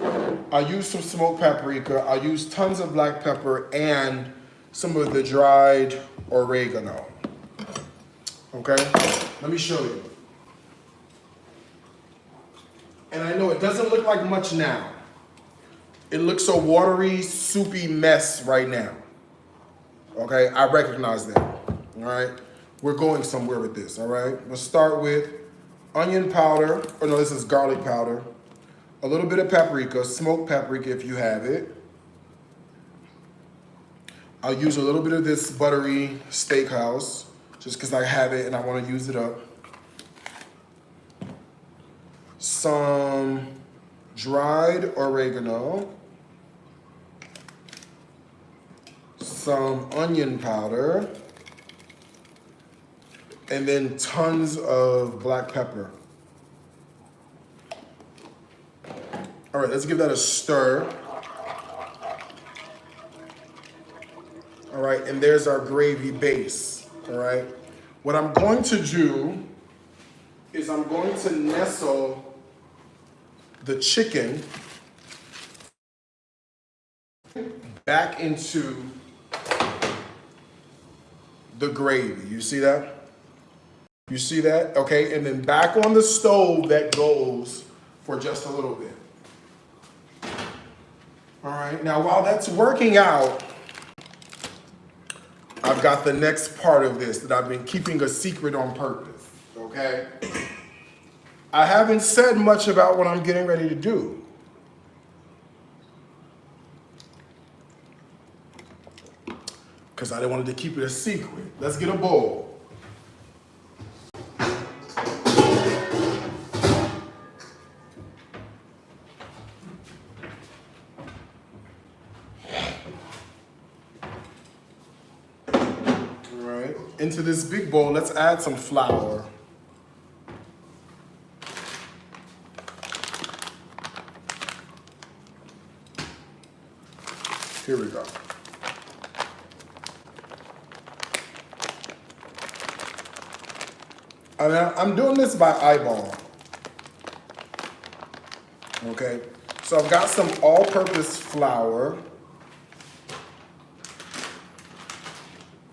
I'll use some smoked paprika. I'll use tons of black pepper and some of the dried oregano. Okay, let me show you. And I know it doesn't look like much now. It looks a watery, soupy mess right now. Okay, I recognize that. All right, we're going somewhere with this. All right, let's start with onion powder. Oh no, this is garlic powder. A little bit of paprika, smoked paprika if you have it. I'll use a little bit of this buttery steakhouse just because I have it and I want to use it up. Some dried oregano. Some onion powder. And then tons of black pepper. All right, let's give that a stir. All right, and there's our gravy base. All right, what I'm going to do is I'm going to nestle the chicken back into the gravy. You see that? You see that? Okay, and then back on the stove that goes for just a little bit. All right, now while that's working out, I've got the next part of this that I've been keeping a secret on purpose, okay? I haven't said much about what I'm getting ready to do. Because I wanted to keep it a secret. Let's get a bowl. Into this big bowl, let's add some flour. Here we go. I'm doing this by eyeball. Okay, so I've got some all-purpose flour.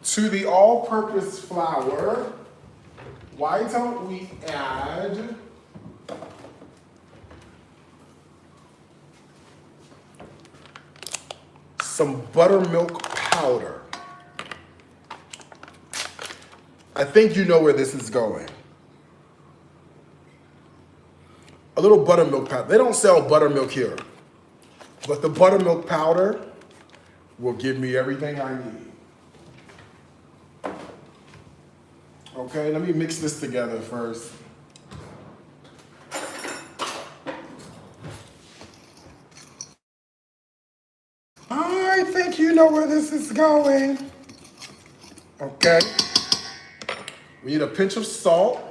To the all-purpose flour, why don't we add some buttermilk powder? I think you know where this is going. A little buttermilk powder. They don't sell buttermilk here, but the buttermilk powder will give me everything I need. Okay, let me mix this together first. I think you know where this is going. Okay. We need a pinch of salt.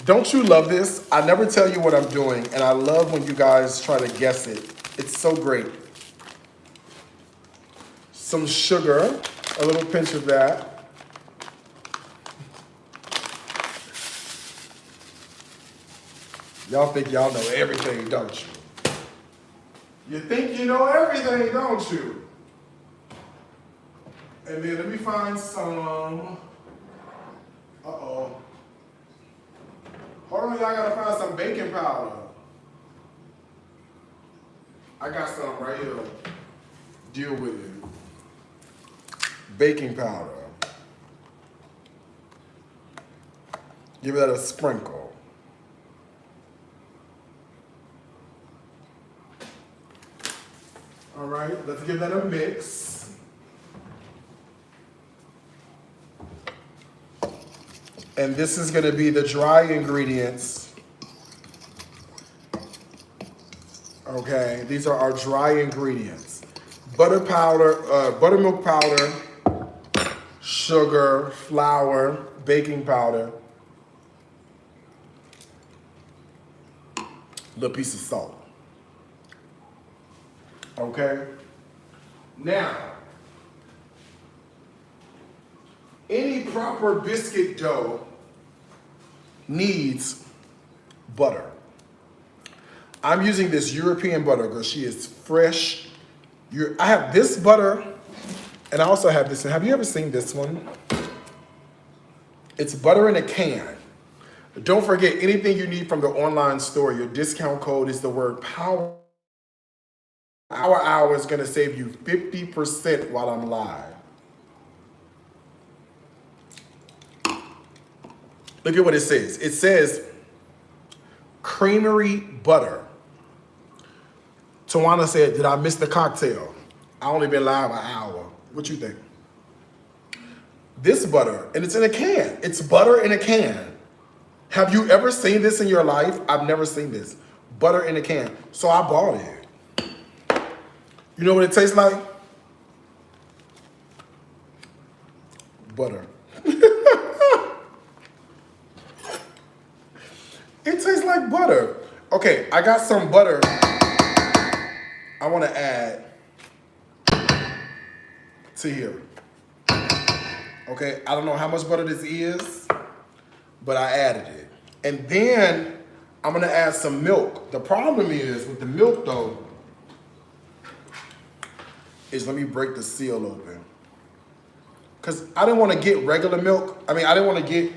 Don't you love this? I never tell you what I'm doing, and I love when you guys try to guess it. It's so great. Some sugar, a little pinch of that. Y'all think y'all know everything, don't you? You think you know everything, don't you? And then let me find some, hold on, y'all gotta find some baking powder. I got some right here. Deal with it. Baking powder. Give that a sprinkle. All right, let's give that a mix. And this is gonna be the dry ingredients. Okay, these are our dry ingredients. Buttermilk powder, sugar, flour, baking powder, a little piece of salt. Okay? Now, any proper biscuit dough needs butter. I'm using this European butter because she is fresh. I have this butter, and I also have this. Have you ever seen this one? It's butter in a can. Don't forget, anything you need from the online store, your discount code is the word POWER. Hour is gonna save you 50% while I'm live. Look at what it says. It says creamery butter. Tawana said, did I miss the cocktail? I only been live an hour. What you think? This butter, and it's in a can. It's butter in a can. Have you ever seen this in your life? I've never seen this. Butter in a can. So I bought it. You know what it tastes like? Butter. It tastes like butter. Okay, I got some butter I want to add to here. Okay, I don't know how much butter this is, but I added it. And then I'm gonna add some milk. The problem is with the milk though, is let me break the seal open. Cause I didn't want to get regular milk. I mean, I didn't want to get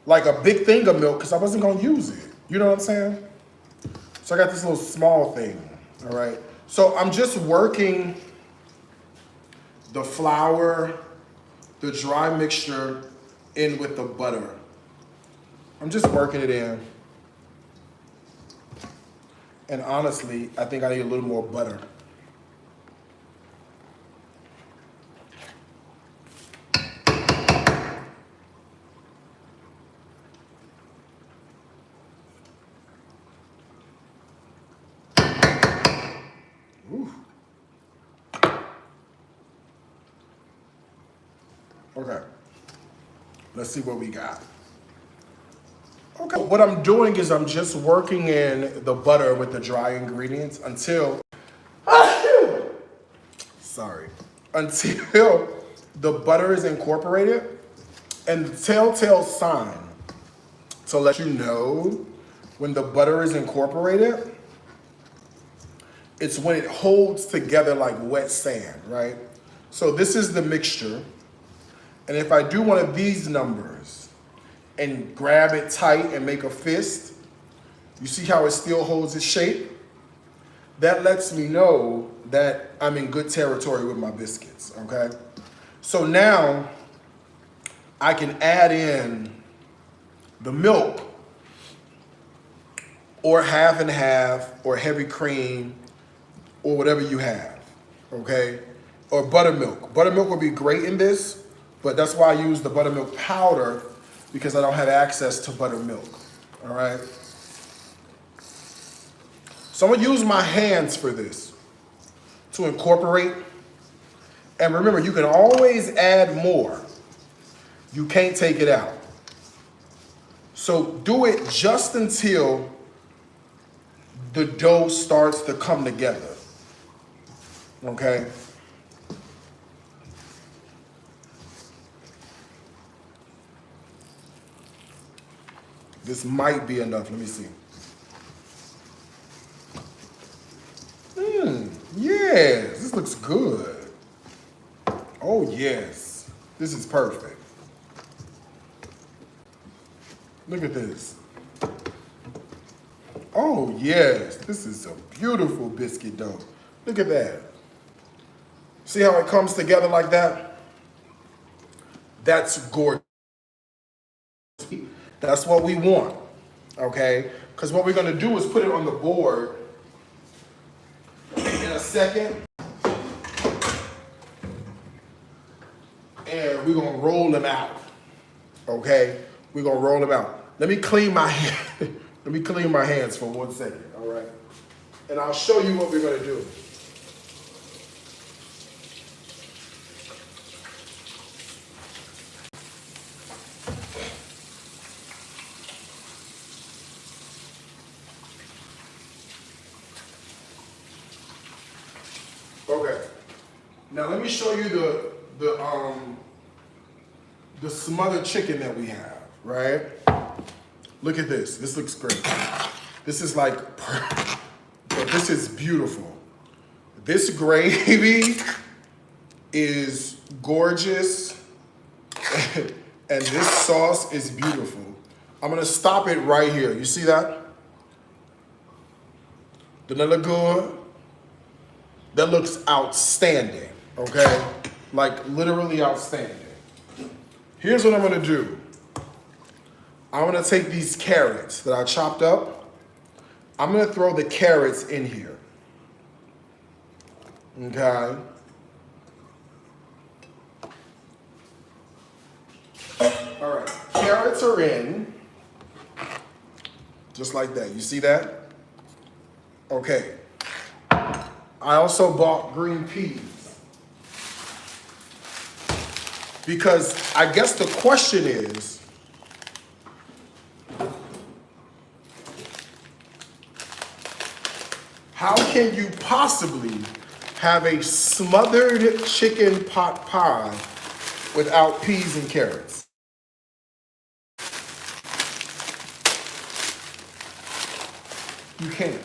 like a big thing of milk because I wasn't gonna use it. You know what I'm saying? So I got this little small thing, all right? So I'm just working the flour, the dry mixture in with the butter. I'm just working it in. And honestly, I think I need a little more butter. Okay, let's see what we got. Okay, what I'm doing is I'm just working in the butter with the dry ingredients until, until the butter is incorporated. And the telltale sign to let you know when the butter is incorporated, it's when it holds together like wet sand, right? So this is the mixture. And if I do one of these numbers and grab it tight and make a fist, you see how it still holds its shape? That lets me know that I'm in good territory with my biscuits, okay? So now I can add in the milk or half and half or heavy cream or whatever you have, okay? Or buttermilk. Buttermilk would be great in this. But that's why I use the buttermilk powder because I don't have access to buttermilk, all right? So I'm gonna use my hands for this to incorporate. And remember, you can always add more. You can't take it out. So do it just until the dough starts to come together, okay? This might be enough. Let me see. Yes, this looks good. Oh, yes. This is perfect. Look at this. Oh, yes. This is a beautiful biscuit dough. Look at that. See how it comes together like that? That's gorgeous. That's what we want, okay? Because what we're gonna do is put it on the board in a second. And we're gonna roll them out, okay? We're gonna roll them out. Let me clean my hand. Let me clean my hands for 1 second, all right? And I'll show you what we're gonna do. Okay. Now let me show you the smothered chicken that we have, right? Look at this. This looks great. This is like, this is beautiful. This gravy is gorgeous, and this sauce is beautiful. I'm gonna stop it right here. You see that? Doesn't that look good? That looks outstanding, okay? Like literally outstanding. Here's what I'm gonna do. I'm gonna take these carrots that I chopped up. I'm gonna throw the carrots in here, okay? All right, carrots are in, just like that. You see that? Okay. I also bought green peas because I guess the question is, how can you possibly have a smothered chicken pot pie without peas and carrots? You can't.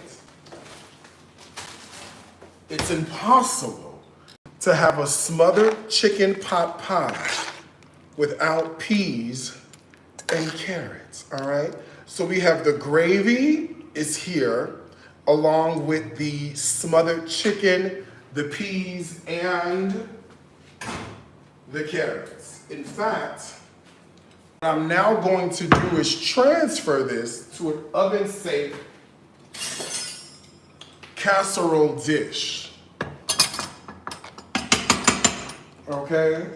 It's impossible to have a smothered chicken pot pie without peas and carrots, all right? So we have the gravy is here, along with the smothered chicken, the peas, and the carrots. In fact, what I'm now going to do is transfer this to an oven-safe casserole dish. Okay?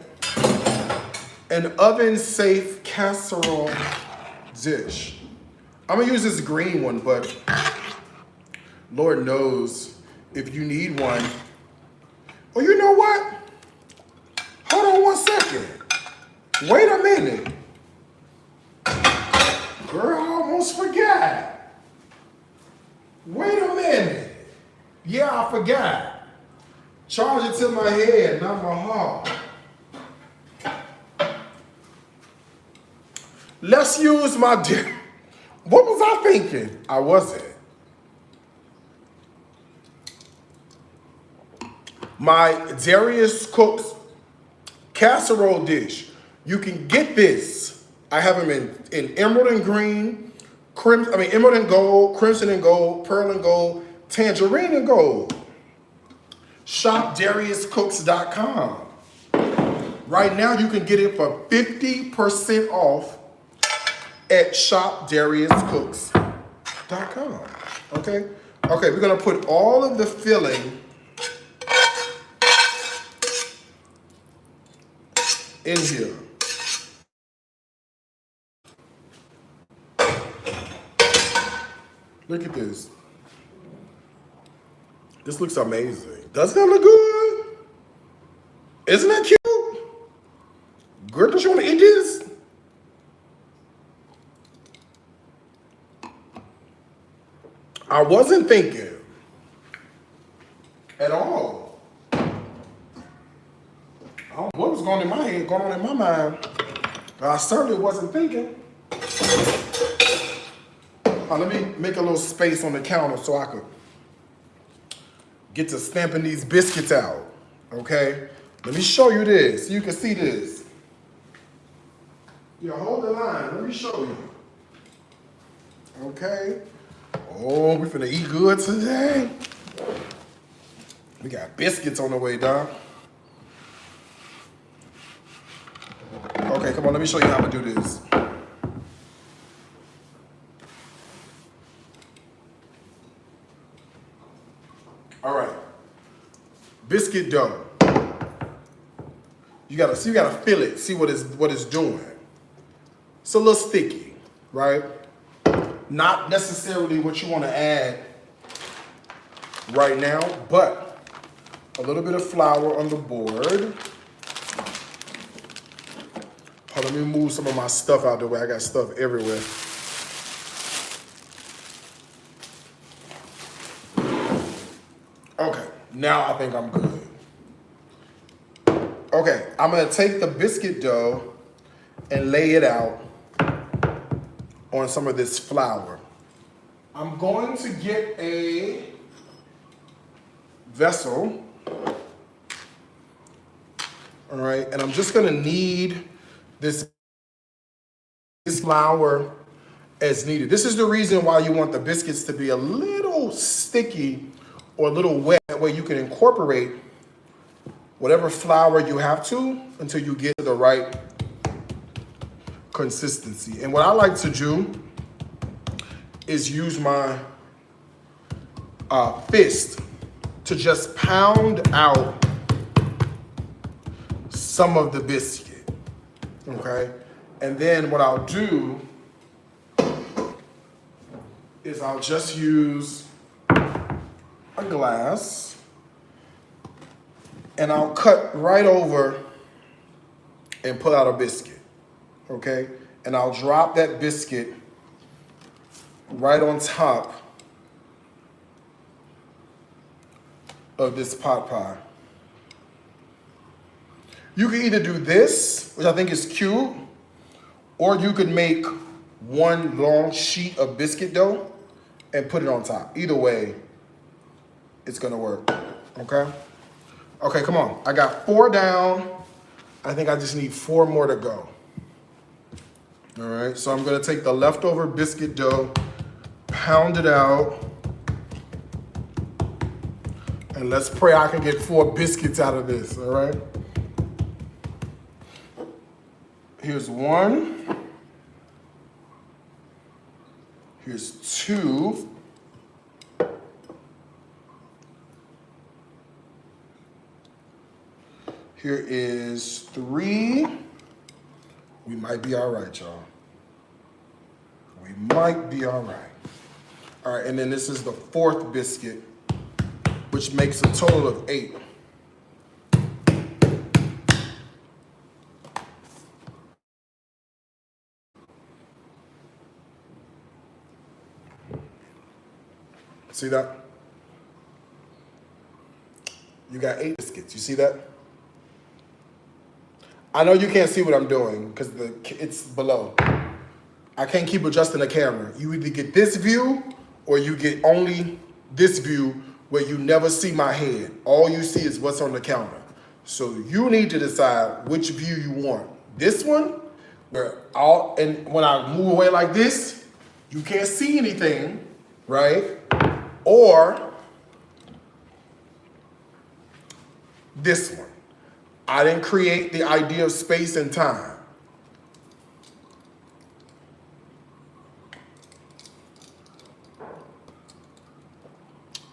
An oven-safe casserole dish. I'm gonna use this green one, but Lord knows if you need one. Oh, you know what? Hold on one second. Wait a minute. Girl, I almost forgot. Wait a minute. Yeah, I forgot. Charge it to my head, not my heart. Let's use my What was I thinking? I wasn't. My Darius Cooks casserole dish. You can get this. I have them in emerald and green, emerald and gold, crimson and gold, pearl and gold, tangerine and gold. ShopDariusCooks.com. Right now you can get it for 50% off at ShopDariusCooks.com. Okay? Okay, we're gonna put all of the filling in here. Look at this. This looks amazing. Doesn't that look good? Isn't that cute? Girl, don't you want to eat this? I wasn't thinking at all. I don't know what was going on in my mind. But I certainly wasn't thinking. Let me make a little space on the counter so I could get to stamping these biscuits out, okay? Let me show you this, so you can see this. Yeah, hold the line, let me show you. Okay. Oh, we finna eat good today. We got biscuits on the way, dog. Okay, come on, let me show you how to do this. All right, biscuit dough. You gotta feel it, see what it's doing. It's a little sticky, right? Not necessarily what you want to add right now, but a little bit of flour on the board. Hold on, let me move some of my stuff out the way. I got stuff everywhere. Okay, now I think I'm good. Okay, I'm gonna take the biscuit dough and lay it out on some of this flour. I'm going to get a vessel, all right, and I'm just gonna knead this flour as needed. This is the reason why you want the biscuits to be a little sticky or a little wet. That way you can incorporate whatever flour you have to until you get to the right consistency. And what I like to do is use my fist to just pound out some of the biscuit, okay? And then what I'll do is I'll just use a glass and I'll cut right over and pull out a biscuit, okay? And I'll drop that biscuit right on top of this pot pie. You can either do this, which I think is cute, or you could make one long sheet of biscuit dough and put it on top. Either way, it's gonna work, okay? Okay, come on. I got 4 down. I think I just need 4 more to go. All right, so I'm gonna take the leftover biscuit dough, pound it out, and let's pray I can get 4 biscuits out of this, all right? Here's 1. Here's 2. Here is 3. We might be all right, y'all. We might be all right. All right, and then this is the 4th biscuit, which makes a total of 8. See that? You got 8 biscuits. You see that? I know you can't see what I'm doing because it's below. I can't keep adjusting the camera. You either get this view or you get only this view where you never see my head. All you see is what's on the counter. So you need to decide which view you want. This one, and when I move away like this, you can't see anything, right? Or this one. I didn't create the idea of space and time.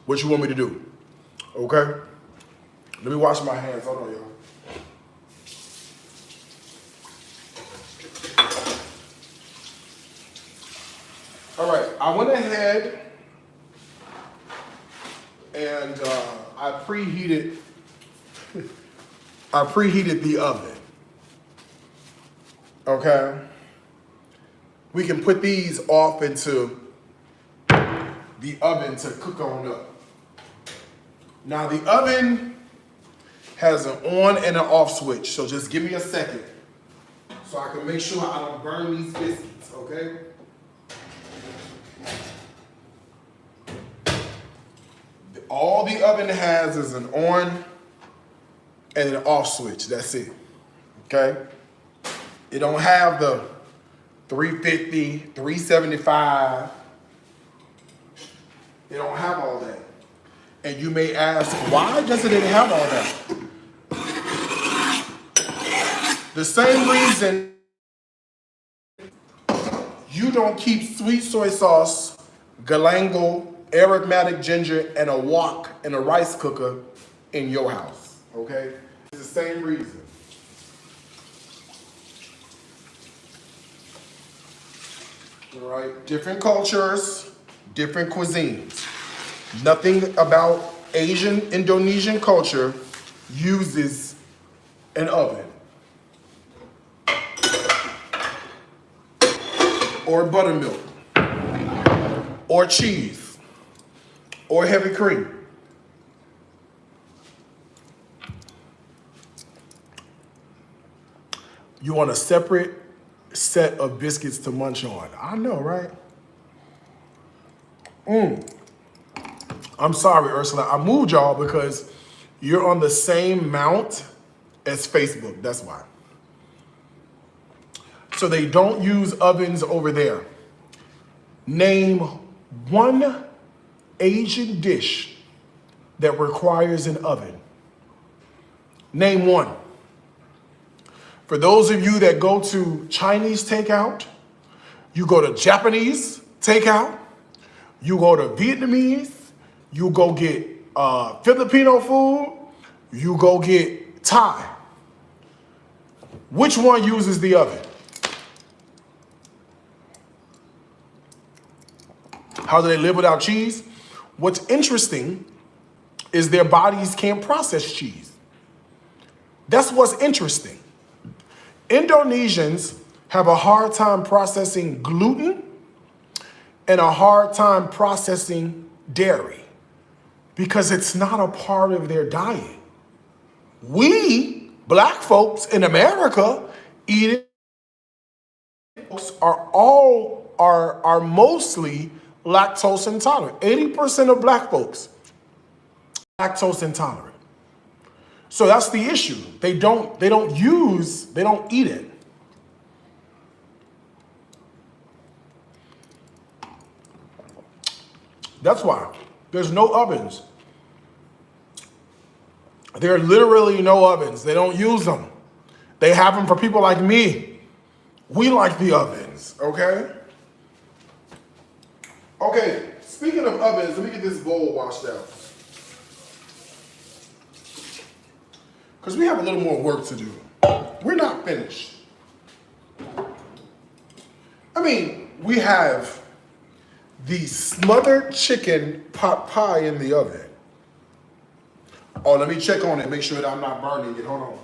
What you want me to do? Okay? Let me wash my hands. Hold on, y'all. All right, I went ahead and I preheated the oven. Okay? We can put these off into the oven to cook on up. Now the oven has an on and an off switch, so just give me a second so I can make sure I don't burn these biscuits, okay? All the oven has is an on and an off switch, that's it, okay? It don't have the 350, 375. It don't have all that. And you may ask, why doesn't it have all that? The same reason you don't keep sweet soy sauce, galangal, aromatic ginger, and a wok in a rice cooker in your house, okay? It's the same reason. All right, different cultures, different cuisines. Nothing about Asian, Indonesian culture uses an oven or buttermilk or cheese or heavy cream. You want a separate set of biscuits to munch on. I know, right? I'm sorry, Ursula. I moved y'all because you're on the same mount as Facebook. That's why. So they don't use ovens over there. Name one Asian dish that requires an oven? Name one. For those of you that go to Chinese takeout, you go to Japanese takeout, you go to Vietnamese, you go get Filipino food, you go get Thai. Which one uses the oven? How do they live without cheese? What's interesting is their bodies can't process cheese. That's what's interesting. Indonesians have a hard time processing gluten and a hard time processing dairy because it's not a part of their diet. We, black folks in America, eat it. Are mostly lactose intolerant. 80% of black folks lactose intolerant. So that's the issue. They don't eat it. That's why there's no ovens. There are literally no ovens. They don't use them. They have them for people like me. We like the ovens, okay? Okay, speaking of ovens, let me get this bowl washed out. Because we have a little more work to do. We're not finished. I mean, we have the smothered chicken pot pie in the oven. Oh, let me check on it, make sure that I'm not burning it. Hold on.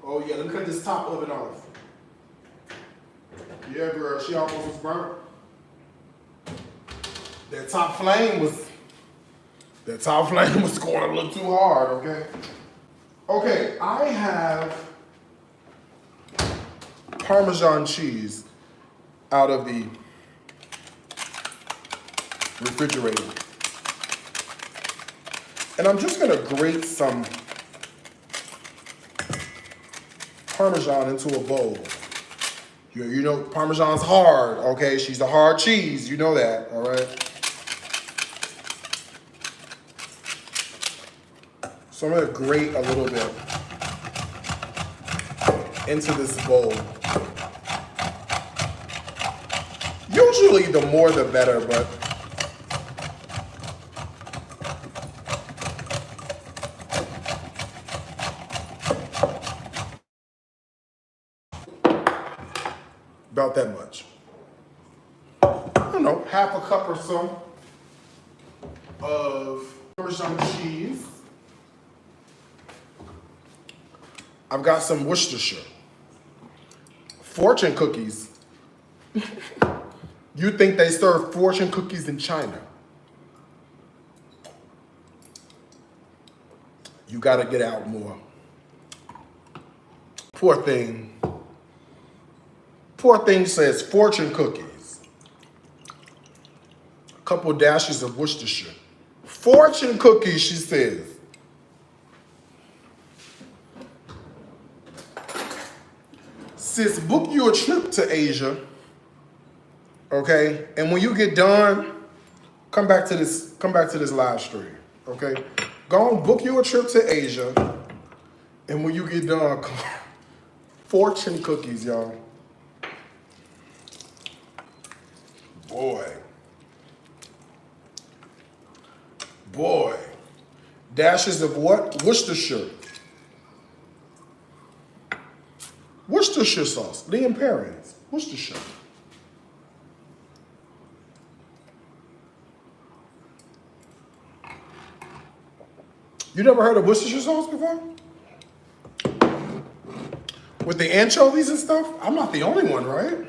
Oh yeah, let me cut this top of it off. Yeah, girl, she almost was burnt. That top flame was going a little too hard, okay? Okay, I have Parmesan cheese out of the refrigerator. And I'm just gonna grate some Parmesan into a bowl. You know, Parmesan's hard, okay? She's a hard cheese, you know that, all right? So I'm gonna grate a little bit into this bowl. Usually the more the better, but about that much. I don't know, half a cup or so of Parmesan cheese. I've got some Worcestershire. Fortune cookies. You think they serve fortune cookies in China? You gotta get out more. Poor thing. Poor thing says fortune cookies. A couple dashes of Worcestershire. Fortune cookies, she says. Sis, book you a trip to Asia, okay? And when you get done, come back to this live stream, okay? Go on, book you a trip to Asia, and when you get done, fortune cookies, y'all. Boy. Dashes of what? Worcestershire. Worcestershire sauce, the Imperials, Worcestershire. You never heard of Worcestershire sauce before? With the anchovies and stuff? I'm not the only one, right?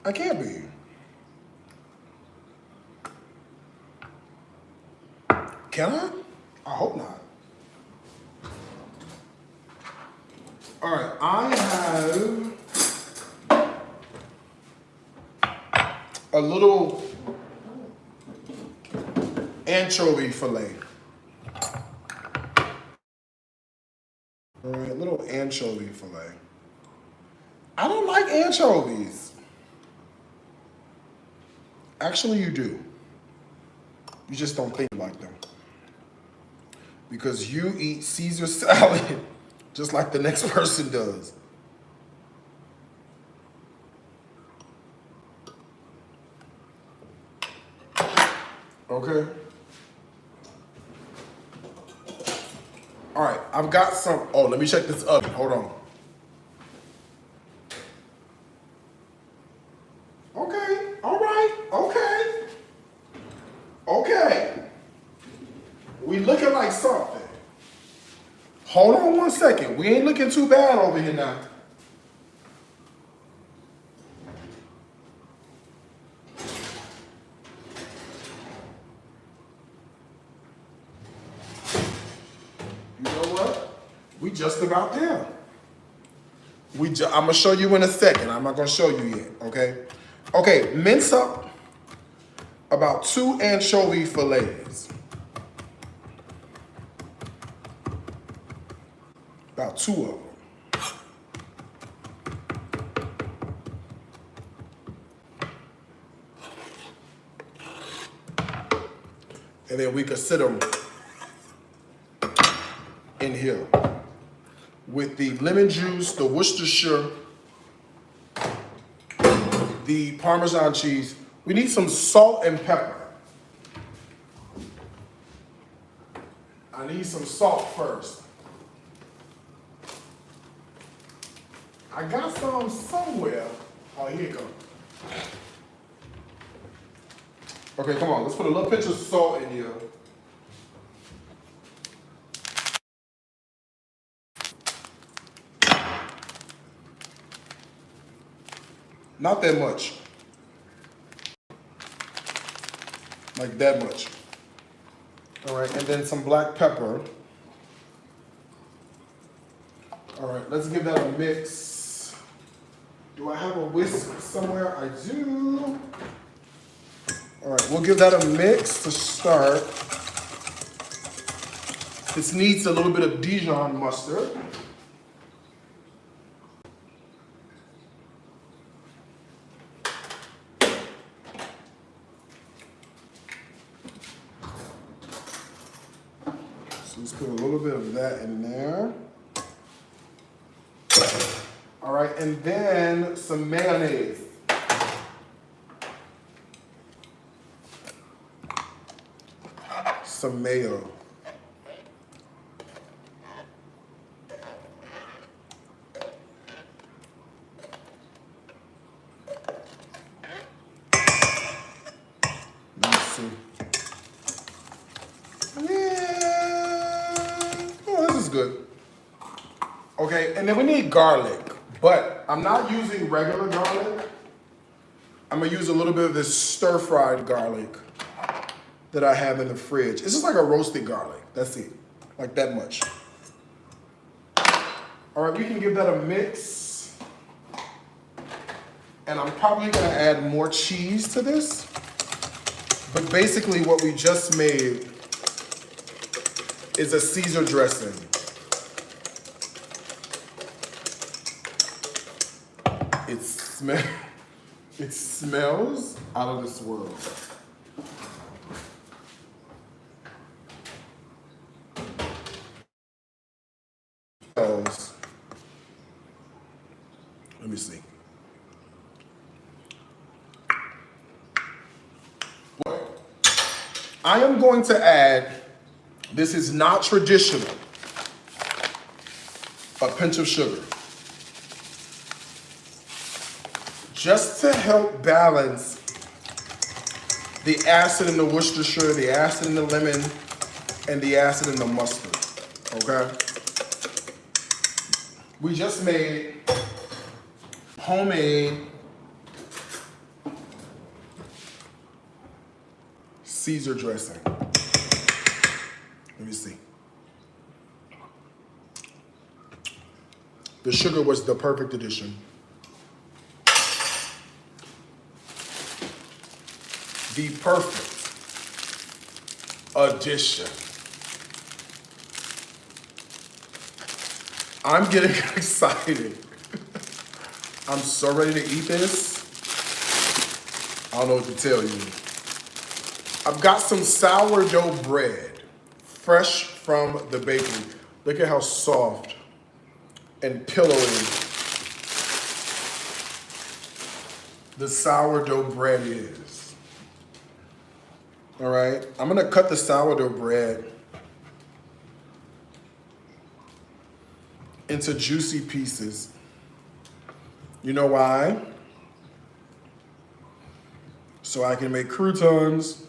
I can't be. Can I? I hope not. All right, I have a little anchovy fillet. All right, a little anchovy fillet. I don't like anchovies. Actually, you do. You just don't think like them. Because you eat Caesar salad just like the next person does. Okay? All right, I've got some. Oh, let me check this oven. Hold on. Okay, all right, okay. Okay. We looking like something. Hold on 1 second. We ain't looking too bad over here now. You know what? We just about there. I'm gonna show you in a second. I'm not gonna show you yet, okay? Okay, mince up about 2 anchovy fillets. About 2 of them. And then we could sit them in here with the lemon juice, the Worcestershire, the Parmesan cheese. We need some salt and pepper. I need some salt first. I got some somewhere. Oh, here you go. Okay, come on. Let's put a little pinch of salt in here. Not that much. Like that much. All right, and then some black pepper. All right, let's give that a mix. Do I have a whisk somewhere? I do. All right, we'll give that a mix to start. This needs a little bit of Dijon mustard. So let's put a little bit of that in there. All right, and then some mayonnaise. Some mayo. Let me see. Yeah. Oh, this is good. Okay, and then we need garlic, but I'm not using regular garlic. I'm gonna use a little bit of this stir-fried garlic that I have in the fridge. It's just like a roasted garlic. That's it, like that much. All right, we can give that a mix. And I'm probably gonna add more cheese to this. But basically what we just made is a Caesar dressing. It smells out of this world. Let me see. I am going to add, this is not traditional, a pinch of sugar. Just to help balance the acid in the Worcestershire, the acid in the lemon, and the acid in the mustard, okay? We just made homemade Caesar dressing. Let me see. The sugar was the perfect addition. The perfect addition. I'm getting excited. I'm so ready to eat this. I don't know what to tell you. I've got some sourdough bread, fresh from the bakery. Look at how soft and pillowy the sourdough bread is. All right, I'm gonna cut the sourdough bread into juicy pieces. You know why? So I can make croutons.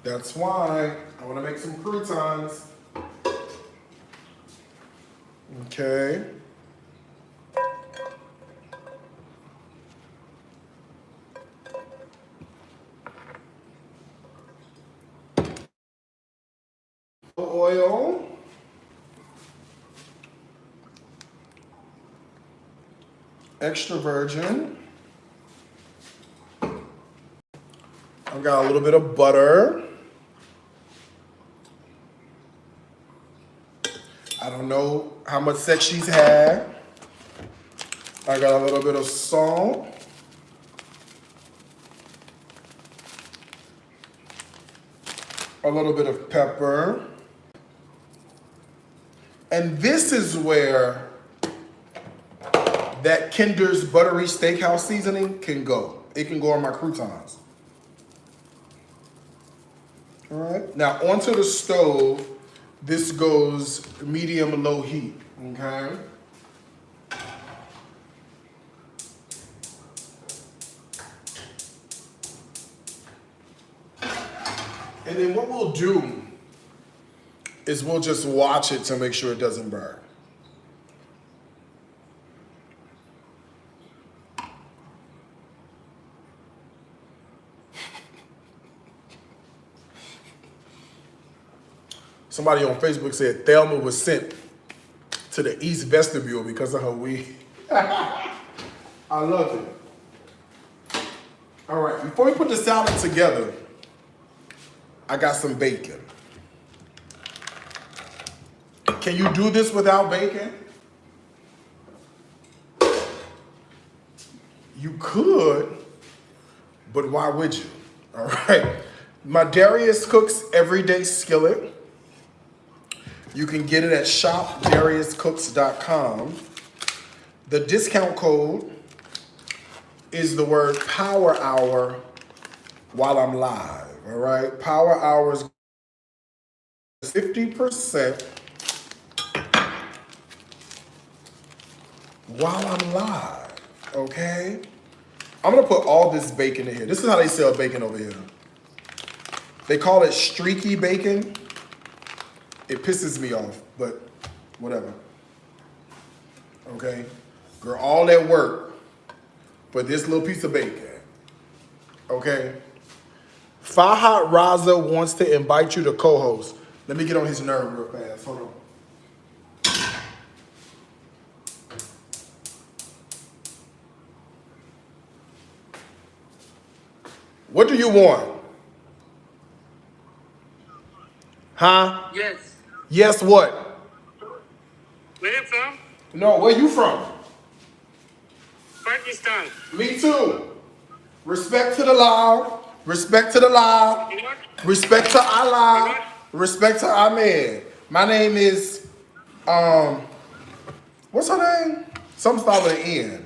That's why I want to make some croutons. Okay. Oil. Extra virgin. I've got a little bit of butter. I don't know how much sex she's had. I got a little bit of salt. A little bit of pepper. And this is where that Kinder's buttery steakhouse seasoning can go. It can go on my croutons. All right. Now onto the stove, this goes medium low heat, okay? And then what we'll do is we'll just watch it to make sure it doesn't burn. Somebody on Facebook said Thelma was sent to the East Vestibule because of her wig. I love it. All right, before we put the salad together, I got some bacon. Can you do this without bacon? You could, but why would you? All right. My Darius Cooks Everyday Skillet. You can get it at shopdariuscooks.com. The discount code is the word Power Hour while I'm live. All right. Power Hours 50% while I'm live. Okay. I'm gonna put all this bacon in here. This is how they sell bacon over here. They call it streaky bacon. It pisses me off, but whatever. Okay? Girl, all that work for this little piece of bacon. Okay? Fahat Raza wants to invite you to co-host. Let me get on his nerve real fast. Hold on. What do you want? Huh? Yes. Yes, what? Where you from? No, where you from? Pakistan. Me too. Respect to the law. Respect to the law. You what? Respect to Allah. Respect to Ahmed. My name is, what's her name? Some start with an N.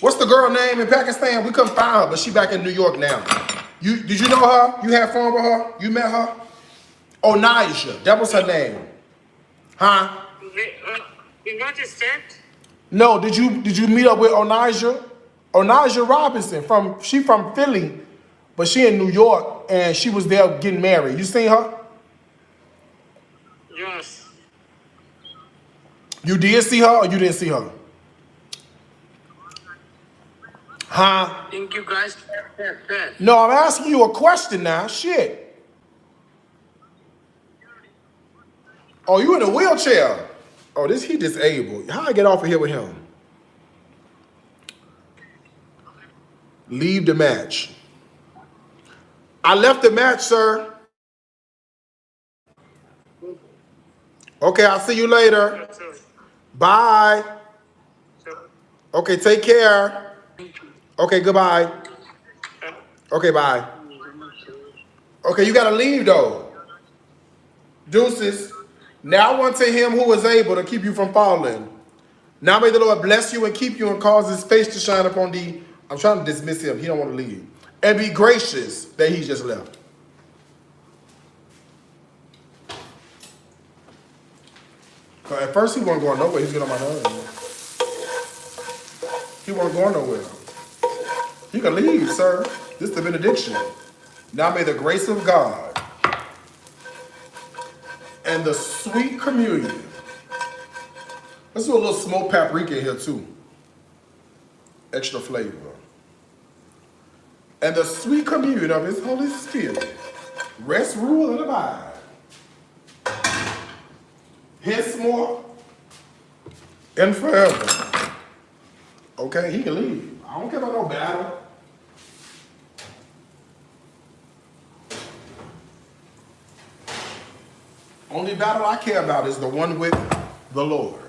What's the girl name in Pakistan? We couldn't find her, but she back in New York now. Did you know her? You had fun with her? You met her? Onaja. That was her name. Huh? You got a set? No, did you meet up with Onaja? Onaja Robinson she from Philly, but she in New York and she was there getting married. You seen her? Yes. You did see her or you didn't see her? Huh? I think you guys have that. No, I'm asking you a question now. Shit. Oh, you in a wheelchair? Oh, he disabled. How I get off of here with him? Leave the match. I left the match, sir. Okay, I'll see you later. So, Bye. so, Okay, take care. Okay, goodbye. Okay, bye. Okay, you gotta leave though. Deuces. Now unto him who is able to keep you from falling. Now may the Lord bless you and keep you and cause his face to shine upon thee. I'm trying to dismiss him. He don't want to leave. And be gracious that he just left. At first he wasn't going nowhere. He's getting on my nerves. He wasn't going nowhere. You can leave, sir. This is the benediction. Now may the grace of God and the sweet communion. Let's do a little smoked paprika in here too. Extra flavor. And the sweet communion of his Holy Spirit rest, rule, and abide. Henceforth and forever. Okay, he can leave. I don't care about no battle. Only battle I care about is the one with the Lord.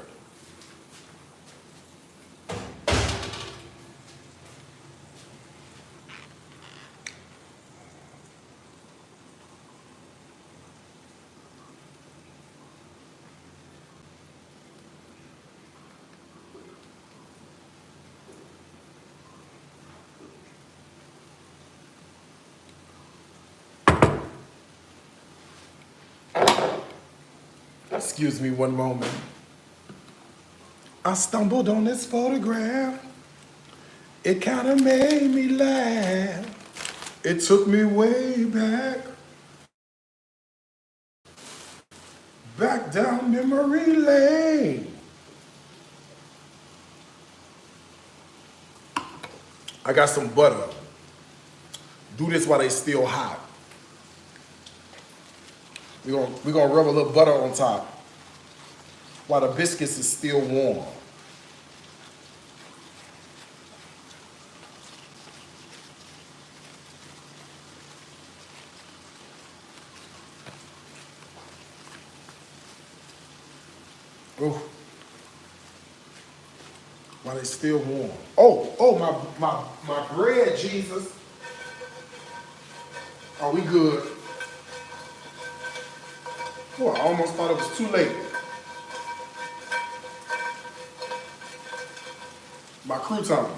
Excuse me one moment. I stumbled on this photograph. It kind of made me laugh. It took me way back down memory lane. I got some butter. Do this while they still hot. We're gonna rub a little butter on top while the biscuits is still warm. Ooh. While it's still warm. Oh, my bread, Jesus. Are we good? Oh, I almost thought it was too late. My crouton.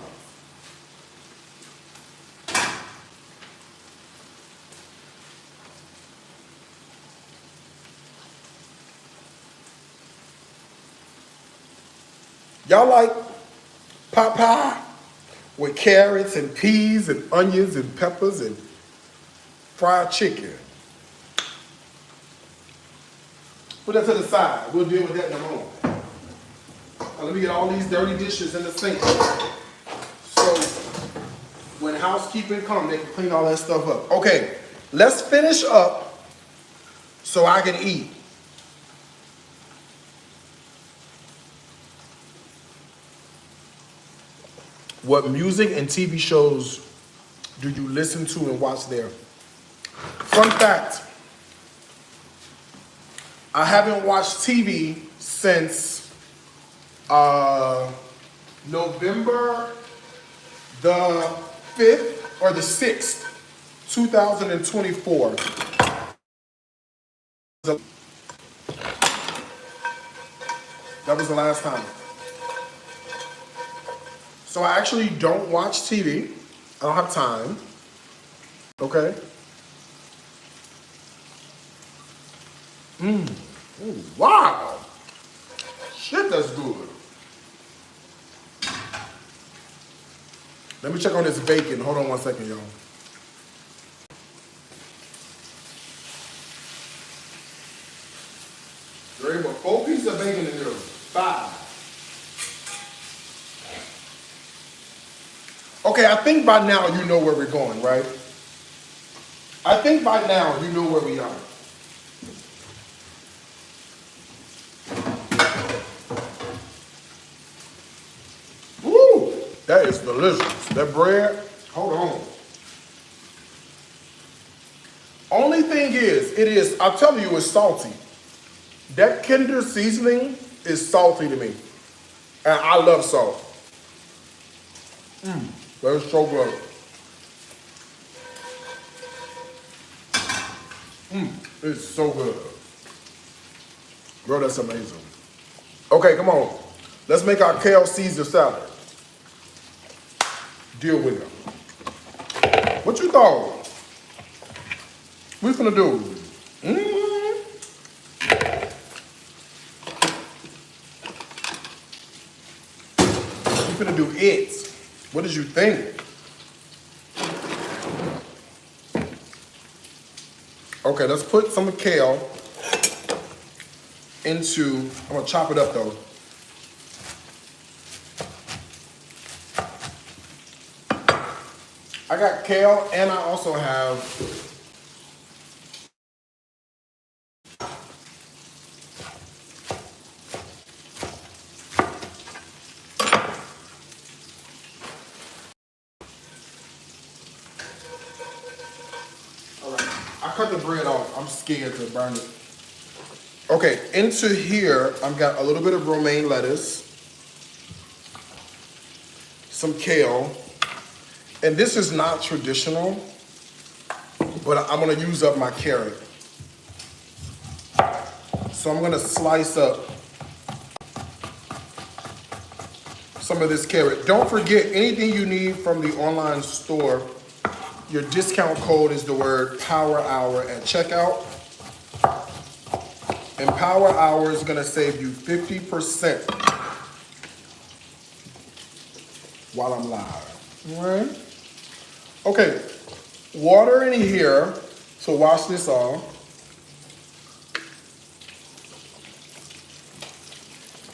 Y'all like pot pie with carrots and peas and onions and peppers and fried chicken? Put that to the side. We'll deal with that in a moment. Now let me get all these dirty dishes in the sink. So when housekeeping comes, they can clean all that stuff up. Okay, let's finish up so I can eat. What music and TV shows do you listen to and watch there? Fun fact, I haven't watched TV since November the 5th or the 6th, 2024. That was the last time. So I actually don't watch TV. I don't have time. Okay? Ooh, wow. Shit, that's good. Let me check on this bacon. Hold on one second, y'all. There ain't but 4 pieces of bacon in there. 5. Okay, I think by now you know where we're going, right? I think by now you know where we are. Woo! That is delicious. That bread, hold on. Only thing is, I'll tell you, it's salty. That Kinder seasoning is salty to me. And I love salt. That is so good. It's so good. Bro, that's amazing. Okay, come on. Let's make our kale Caesar salad. Deal with it. What you thought? What we finna do? We finna do it. What did you think? Okay, let's put some kale into, I'm gonna chop it up though. I got kale and I also have I cut the bread off. I'm scared to burn it. Okay, into here, I've got a little bit of romaine lettuce, some kale, and this is not traditional, but I'm gonna use up my carrot. So I'm gonna slice up some of this carrot. Don't forget, anything you need from the online store, your discount code is the word Power Hour at checkout. And Power Hour is gonna save you 50% while I'm live, all right? Okay, water in here, so wash this off.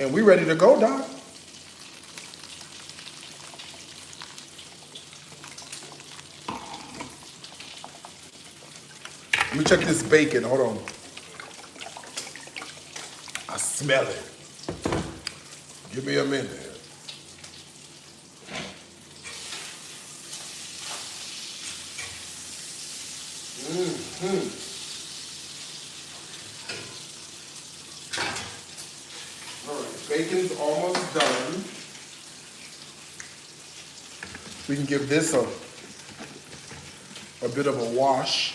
And we ready to go, Doc. Let me check this bacon, hold on. I smell it. Give me a minute. All right, bacon's almost done. We can give this a bit of a wash.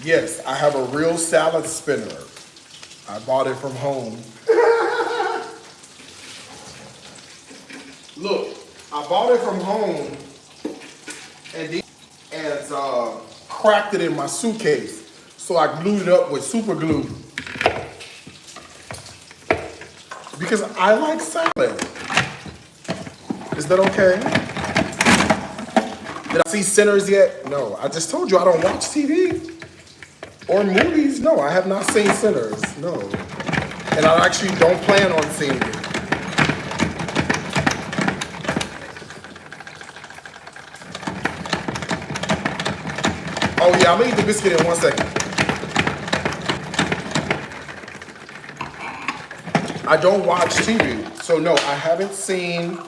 Yes, I have a real salad spinner. I bought it from home. Look, I bought it from home and cracked it in my suitcase. So I glued it up with super glue. Because I like salad. Is that okay? Did I see Sinners yet? No, I just told you I don't watch TV. Or movies? No, I have not seen Sinners. No. And I actually don't plan on seeing it. Oh yeah, I'm gonna eat the biscuit in 1 second. I don't watch TV. So no, I haven't seen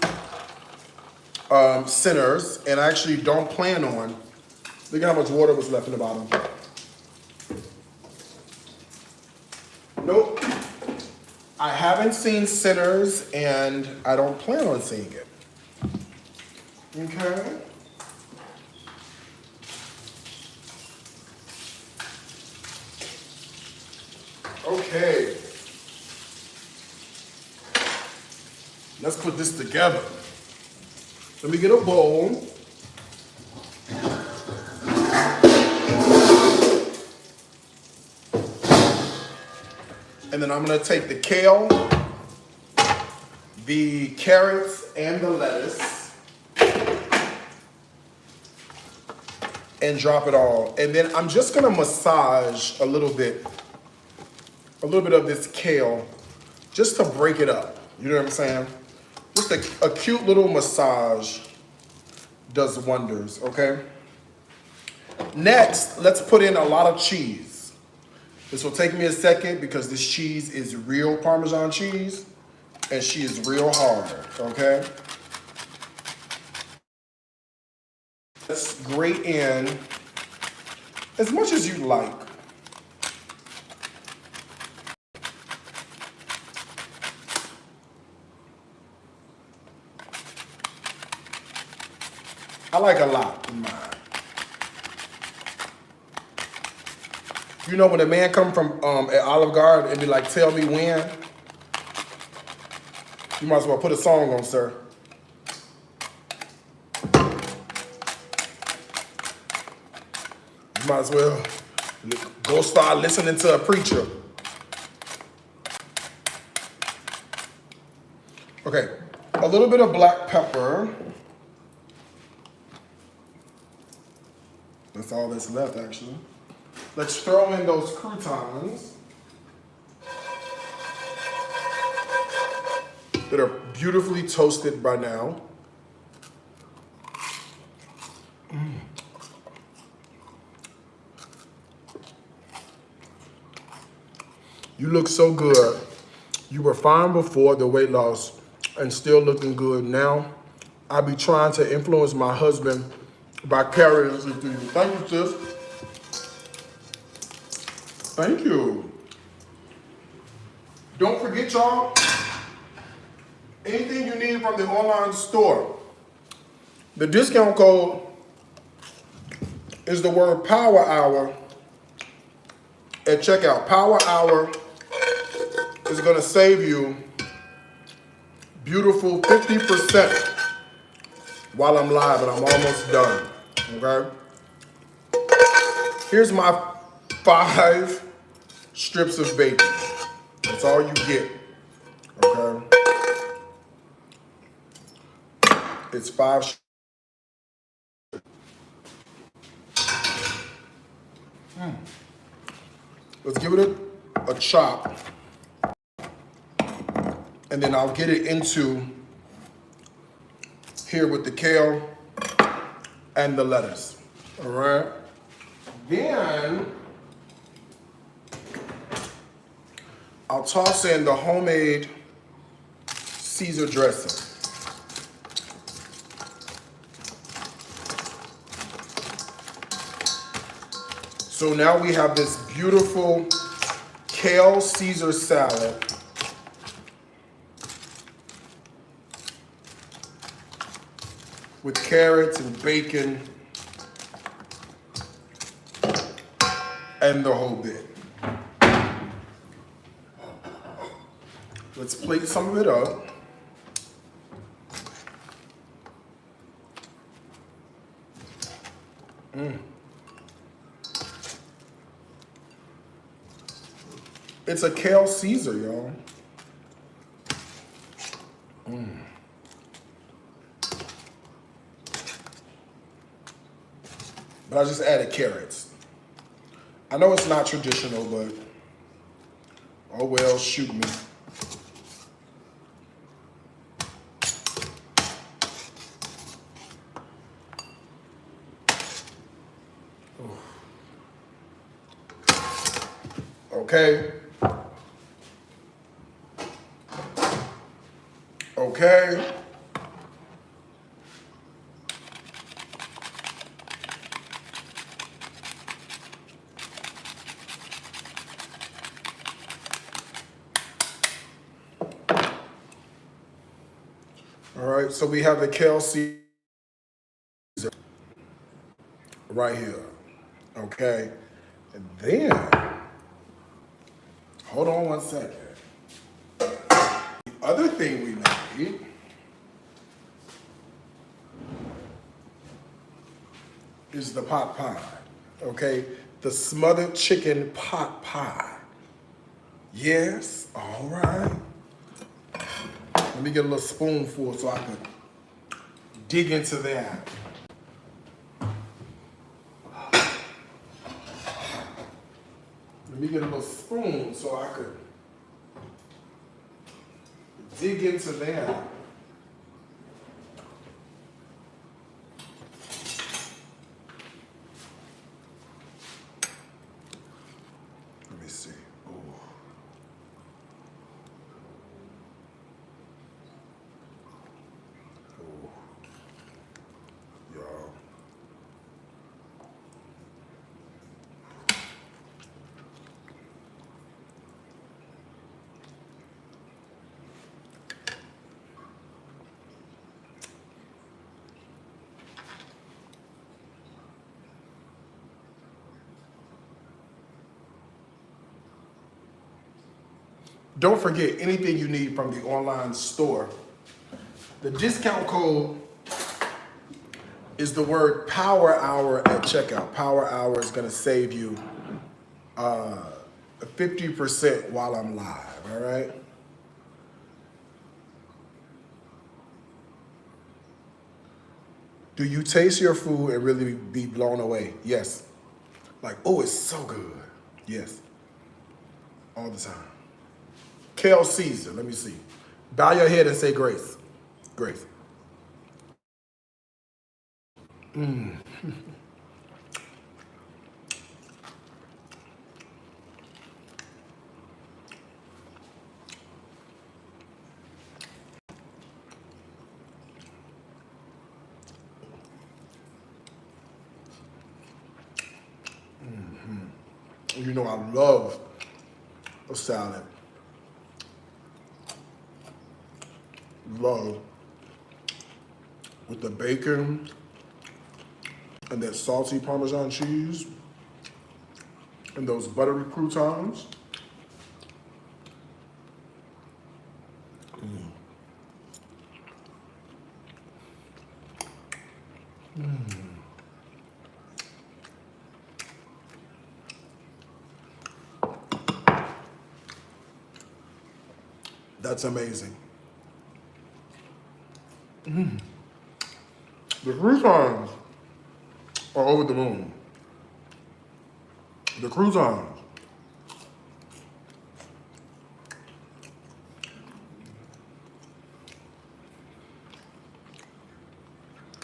Sinners, and I actually don't plan on. Look at how much water was left in the bottom. Nope. I haven't seen Sinners, and I don't plan on seeing it. Okay. Okay. Let's put this together. Let me get a bowl. And then I'm gonna take the kale, the carrots, and the lettuce, and drop it all. And then I'm just gonna massage a little bit of this kale, just to break it up. You know what I'm saying? Just a cute little massage does wonders, okay? Next, let's put in a lot of cheese. This will take me a second because this cheese is real Parmesan cheese and she is real hard, okay? Let's grate in as much as you like. I like a lot in mine. You know when a man come from at Olive Garden and be like, tell me when? You might as well put a song on, sir. You might as well go start listening to a preacher. Okay, a little bit of black pepper. That's all that's left, actually. Let's throw in those croutons that are beautifully toasted by now. You look so good. You were fine before the weight loss and still looking good now. I be trying to influence my husband vicariously through you. Thank you, sis. Thank you. Don't forget, y'all, anything you need from the online store, the discount code is the word Power Hour at checkout. Power Hour is gonna save you beautiful 50% while I'm live, and I'm almost done, okay? Here's my 5 strips of bacon. That's all you get, okay? It's 5 Let's give it a chop, and then I'll get it into here with the kale and the lettuce, all right? Then I'll toss in the homemade Caesar dressing. So now we have this beautiful kale Caesar salad with carrots and bacon and the whole bit. Let's plate some of it up. It's a kale Caesar, y'all. But I just added carrots. I know it's not traditional, but oh well, shoot me. Okay. Okay. All right, so we have the kale Caesar right here. Okay. And then, hold on one second. The other thing we made is the pot pie, okay? The smothered chicken pot pie. Yes, all right. Let me get a little spoonful so I can dig into that. Let me get a little spoon so I could dig into that. Let me see. Ooh. Ooh. Y'all. Don't forget anything you need from the online store. The discount code is the word Power Hour at checkout. Power Hour is going to save you 50% while I'm live, all right? Do you taste your food and really be blown away? Yes. Like, oh, it's so good. Yes. All the time. Kale Caesar, let me see. Bow your head and say grace. Grace. You know I love a salad. Love with the bacon and that salty Parmesan cheese and those buttery croutons. That's amazing. The croutons are over the moon. The croutons.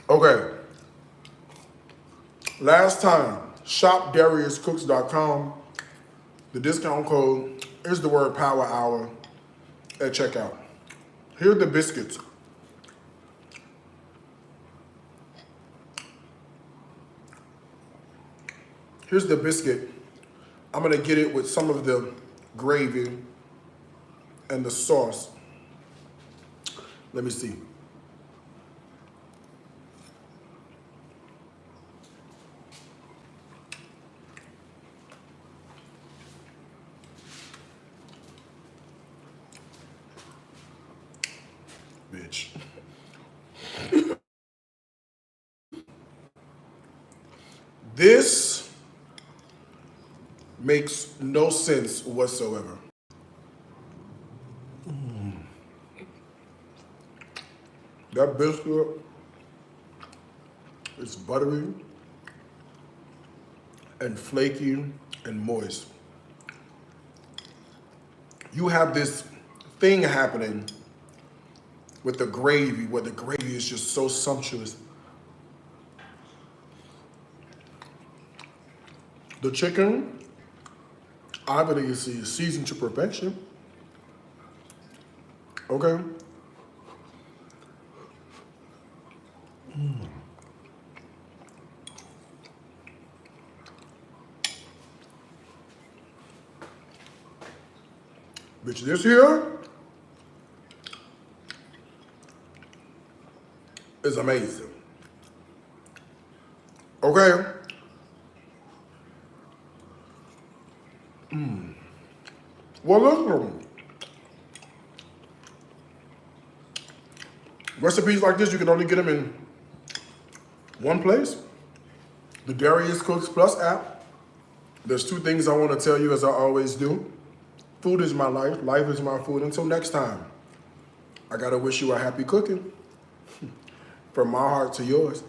Okay. Last time, shop DariusCooks.com. The discount code is the word Power Hour at checkout. Here are the biscuits. Here's the biscuit. I'm gonna get it with some of the gravy and the sauce. Let me see. Bitch. This makes no sense whatsoever. That biscuit is buttery and flaky and moist. You have this thing happening with the gravy, where the gravy is just so sumptuous. The chicken, I believe, is seasoned to perfection. Okay. Bitch, this here is amazing. Okay. Well, listen. Recipes like this, you can only get them in one place. The Darius Cooks Plus app. There's two things I want to tell you, as I always do. Food is my life. Life is my food. Until next time, I gotta wish you a happy cooking. From my heart to yours.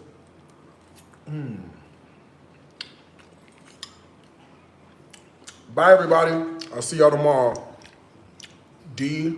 Bye, everybody. I'll see y'all tomorrow. D